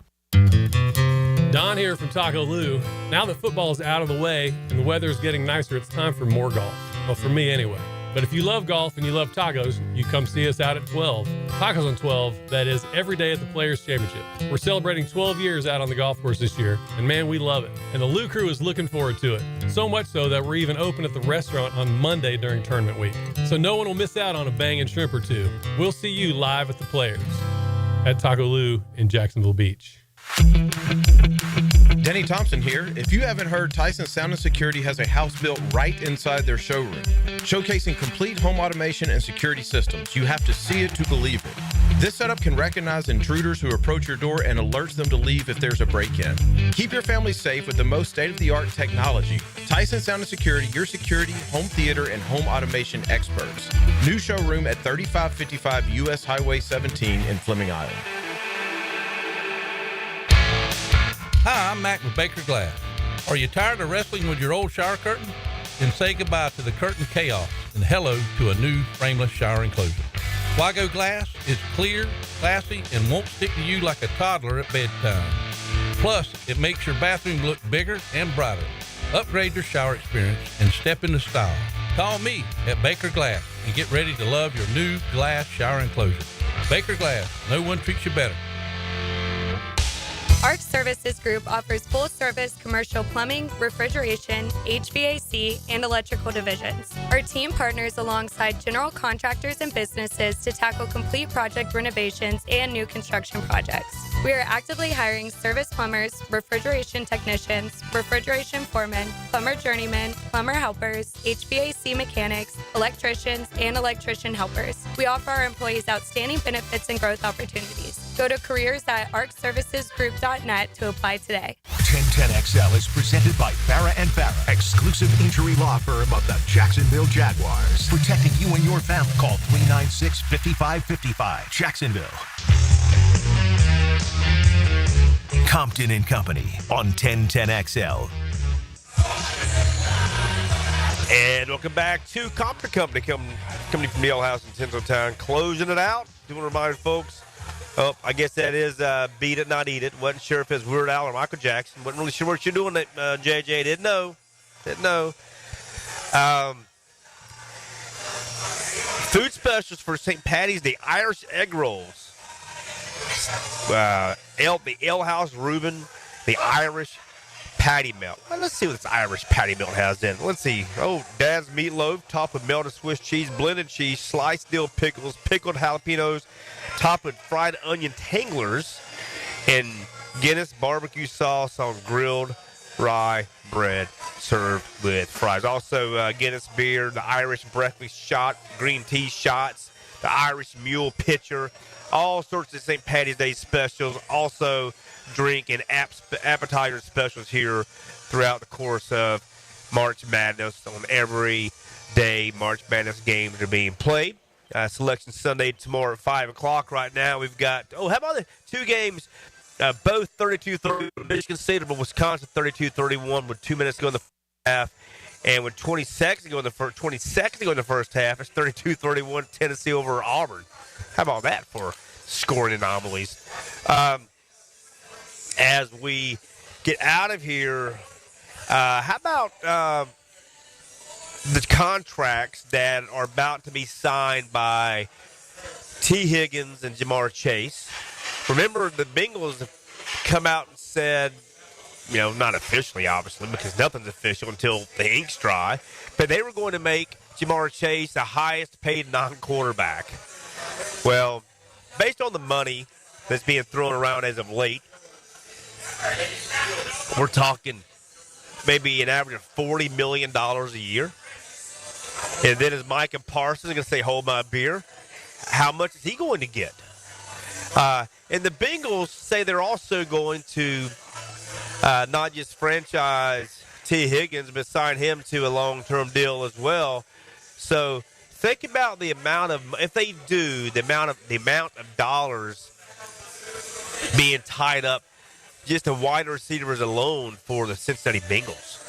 Don here from Taco Lou. Now that football is out of the way and the weather is getting nicer, it's time for more golf. Well, for me anyway. But if you love golf and you love tacos, you come see us out at 12. Tacos on 12, that is every day at the Players Championship. We're celebrating 12 years out on the golf course this year, and man, we love it. And the Lou crew is looking forward to it. So much so that we're even open at the restaurant on Monday during tournament week. So no one will miss out on a banging shrimp or two. We'll see you live at the Players at Taco Lou in Jacksonville Beach. Denny Thompson here. If you haven't heard, Tyson Sound & Security has a house built right inside their showroom, showcasing complete home automation and security systems. You have to see it to believe it. This setup can recognize intruders who approach your door and alerts them to leave if there's a break-in. Keep your family safe with the most state-of-the-art technology. Tyson Sound & Security, your security, home theater, and home automation experts. New showroom at 3555 U.S. Highway 17 in Fleming Island. Hi, I'm Mac with Baker Glass. Are you tired of wrestling with your old shower curtain? Then say goodbye to the curtain chaos and hello to a new frameless shower enclosure. Wago Glass is clear, classy, and won't stick to you like a toddler at bedtime. Plus, it makes your bathroom look bigger and brighter. Upgrade your shower experience and step into style. Call me at Baker Glass and get ready to love your new glass shower enclosure. Baker Glass, no one treats you better. ARC Services Group offers full-service commercial plumbing, refrigeration, HVAC, and electrical divisions. Our team partners alongside general contractors and businesses to tackle complete project renovations and new construction projects. We are actively hiring service plumbers, refrigeration technicians, refrigeration foremen, plumber journeymen, plumber helpers, HVAC mechanics, electricians, and electrician helpers. We offer our employees outstanding benefits and growth opportunities. Go to careers@arcservicesgroup.net to apply today. 1010XL is presented by Farrah & Farrah, exclusive injury law firm of the Jacksonville Jaguars. Protecting you and your family. Call 396-5555. Jacksonville. Compton and Company on 1010XL. And welcome back to Compton Company, coming from the old house in Tinseltown, closing it out. Do want to remind folks, I guess that is Beat It, Not Eat It. Wasn't sure if it's Weird Al or Michael Jackson. Wasn't really sure what you're doing, JJ. Didn't know. Food specials for St. Patty's, the Irish egg rolls. The Ale House Reuben, the Irish patty melt. Well, let's see what this Irish patty melt has in. Let's see. Oh, Dad's meatloaf, topped with melted Swiss cheese, blended cheese, sliced dill pickles, pickled jalapenos, topped with fried onion tanglers, and Guinness barbecue sauce on grilled rye bread served with fries. Also, Guinness beer, the Irish breakfast shot, green tea shots, the Irish mule pitcher, all sorts of St. Patty's Day specials. Also, drink and appetizer specials here throughout the course of March Madness. On every day, March Madness games are being played. Selection Sunday tomorrow at 5 o'clock. Right now, we've got, how about the two games, both 32-30, Michigan State over Wisconsin 32-31 with 2 minutes to go in the first half. And with 20 seconds to go in the first half, it's 32-31 Tennessee over Auburn. How about that for scoring anomalies? As we get out of here, how about the contracts that are about to be signed by T. Higgins and Jamar Chase? Remember, the Bengals have come out and said, not officially, obviously, because nothing's official until the ink's dry, but they were going to make Jamar Chase the highest paid non-quarterback. Well, based on the money that's being thrown around as of late, we're talking maybe an average of $40 million a year. And then is Micah Parsons going to say, hold my beer? How much is he going to get? And the Bengals say they're also going to not just franchise T. Higgins, but sign him to a long-term deal as well. So think about the amount of, if they do, the amount of dollars being tied up just in wide receivers alone for the Cincinnati Bengals.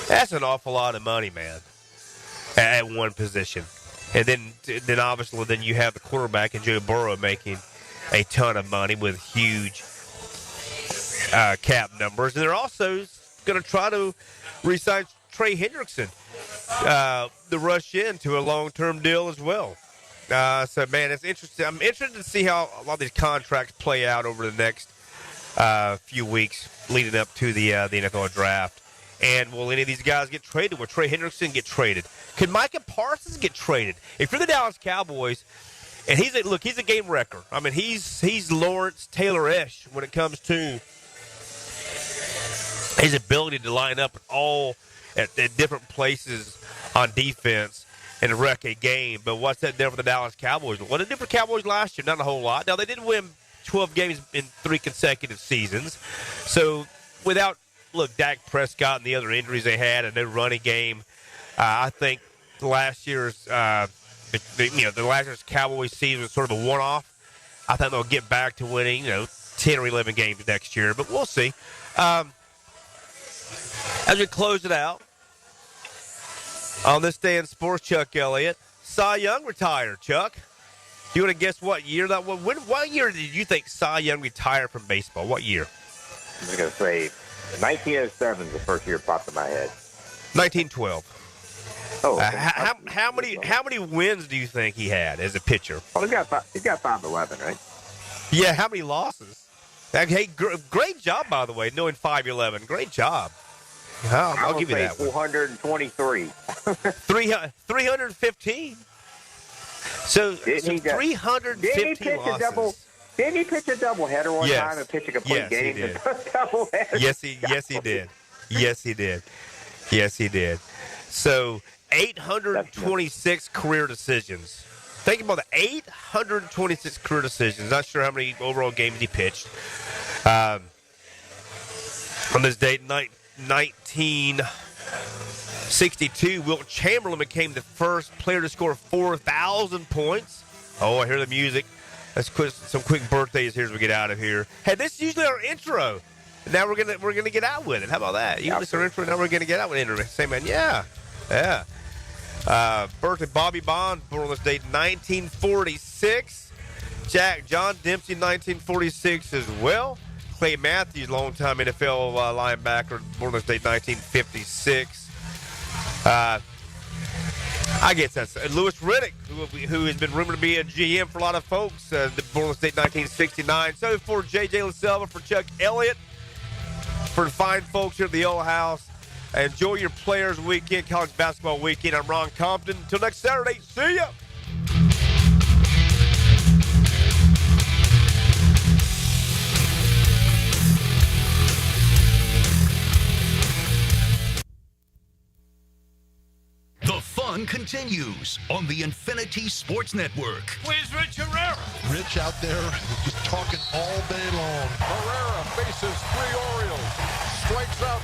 That's an awful lot of money, man, at one position. And then obviously then you have the quarterback and Joe Burrow making a ton of money with huge cap numbers. And they're also going to try to re-sign Trey Hendrickson, the rush into a long-term deal as well. So, man, it's interesting. I'm interested to see how a lot of these contracts play out over the next few weeks leading up to the NFL draft. And will any of these guys get traded? Will Trey Hendrickson get traded? Could Micah Parsons get traded? If you're the Dallas Cowboys, and he's a game wrecker. I mean, he's Lawrence Taylor-ish when it comes to his ability to line up at different places on defense and wreck a game. But what's that there for the Dallas Cowboys? What did it do for Cowboys last year? Not a whole lot. Now, they did win 12 games in 3 consecutive seasons. So, Dak Prescott and the other injuries they had and their running game, I think last year's Cowboys season was sort of a one-off. I think they'll get back to winning, 10 or 11 games next year, but we'll see. As we close it out, on this day in sports, Chuck Elliott, Cy Young retired, Chuck. You want to guess what year that was? What year did you think Cy Young retired from baseball? What year? I'm going to say 1907 is the first year popped in my head. 1912. Oh, how many wins do you think he had as a pitcher? Well, he's got 511, right? Yeah, how many losses? Hey, great job, by the way, knowing 511. Great job. I'll give you that one. 423. 315. So 315 losses. Didn't he pitch a doubleheader one time and pitch a complete game? He did. Doubleheader. Yes, he did. Yes, he did. So 826 career decisions. Think about the 826 career decisions. Not sure how many overall games he pitched. On this date, 1962, Wilt Chamberlain became the first player to score 4,000 points. Oh, I hear the music. Let's some quick birthdays here as we get out of here. Hey, this is usually our intro. Now we're gonna get out with it. How about that? Usually it's our intro. Now we're gonna get out with it. Say, man, yeah. Birthday Bobby Bonds, born on this date, 1946. John Dempsey, 1946 as well. Clay Matthews, longtime NFL linebacker, born on this date, 1956. I guess that's Louis Riddick, who has been rumored to be a GM for a lot of folks. Born on this date, 1969. So for J.J. LaSelva, for Chuck Elliott, for the fine folks here at the Old House. Enjoy your Players Weekend, college basketball weekend. I'm Ron Compton. Until next Saturday, see ya. The fun continues on the Infinity Sports Network. Where's Rich Herrera? Rich out there just talking all day long. Herrera faces 3 Orioles. Strikes out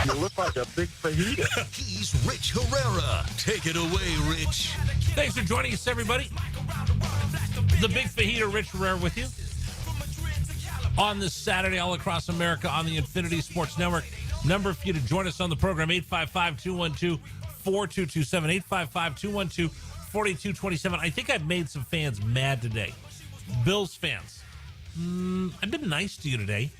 2. You look like a big fajita. He's Rich Herrera. Take it away, Rich. Thanks for joining us, everybody. The Big Fajita, Rich Herrera with you. On this Saturday, all across America on the Infinity Sports Network. Number for you to join us on the program, 855-212-4227, 855-212-4227. I think I've made some fans mad today. Bills fans. I've been nice to you today.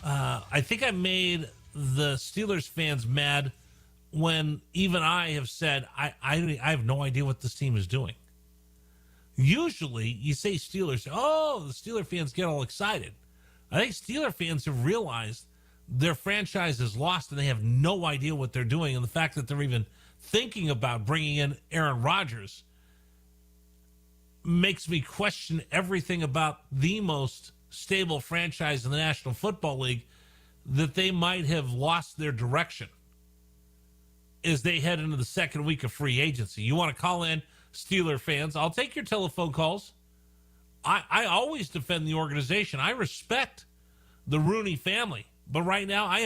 I think I made the Steelers fans mad when even I have said, I have no idea what this team is doing. Usually, you say Steelers, the Steeler fans get all excited. I think Steeler fans have realized their franchise is lost and they have no idea what they're doing. And the fact that they're even thinking about bringing in Aaron Rodgers makes me question everything about the most stable franchise in the National Football League, that they might have lost their direction as they head into the second week of free agency. You want to call in, Steeler fans? I'll take your telephone calls. I always defend the organization. I respect the Rooney family. But right now, I have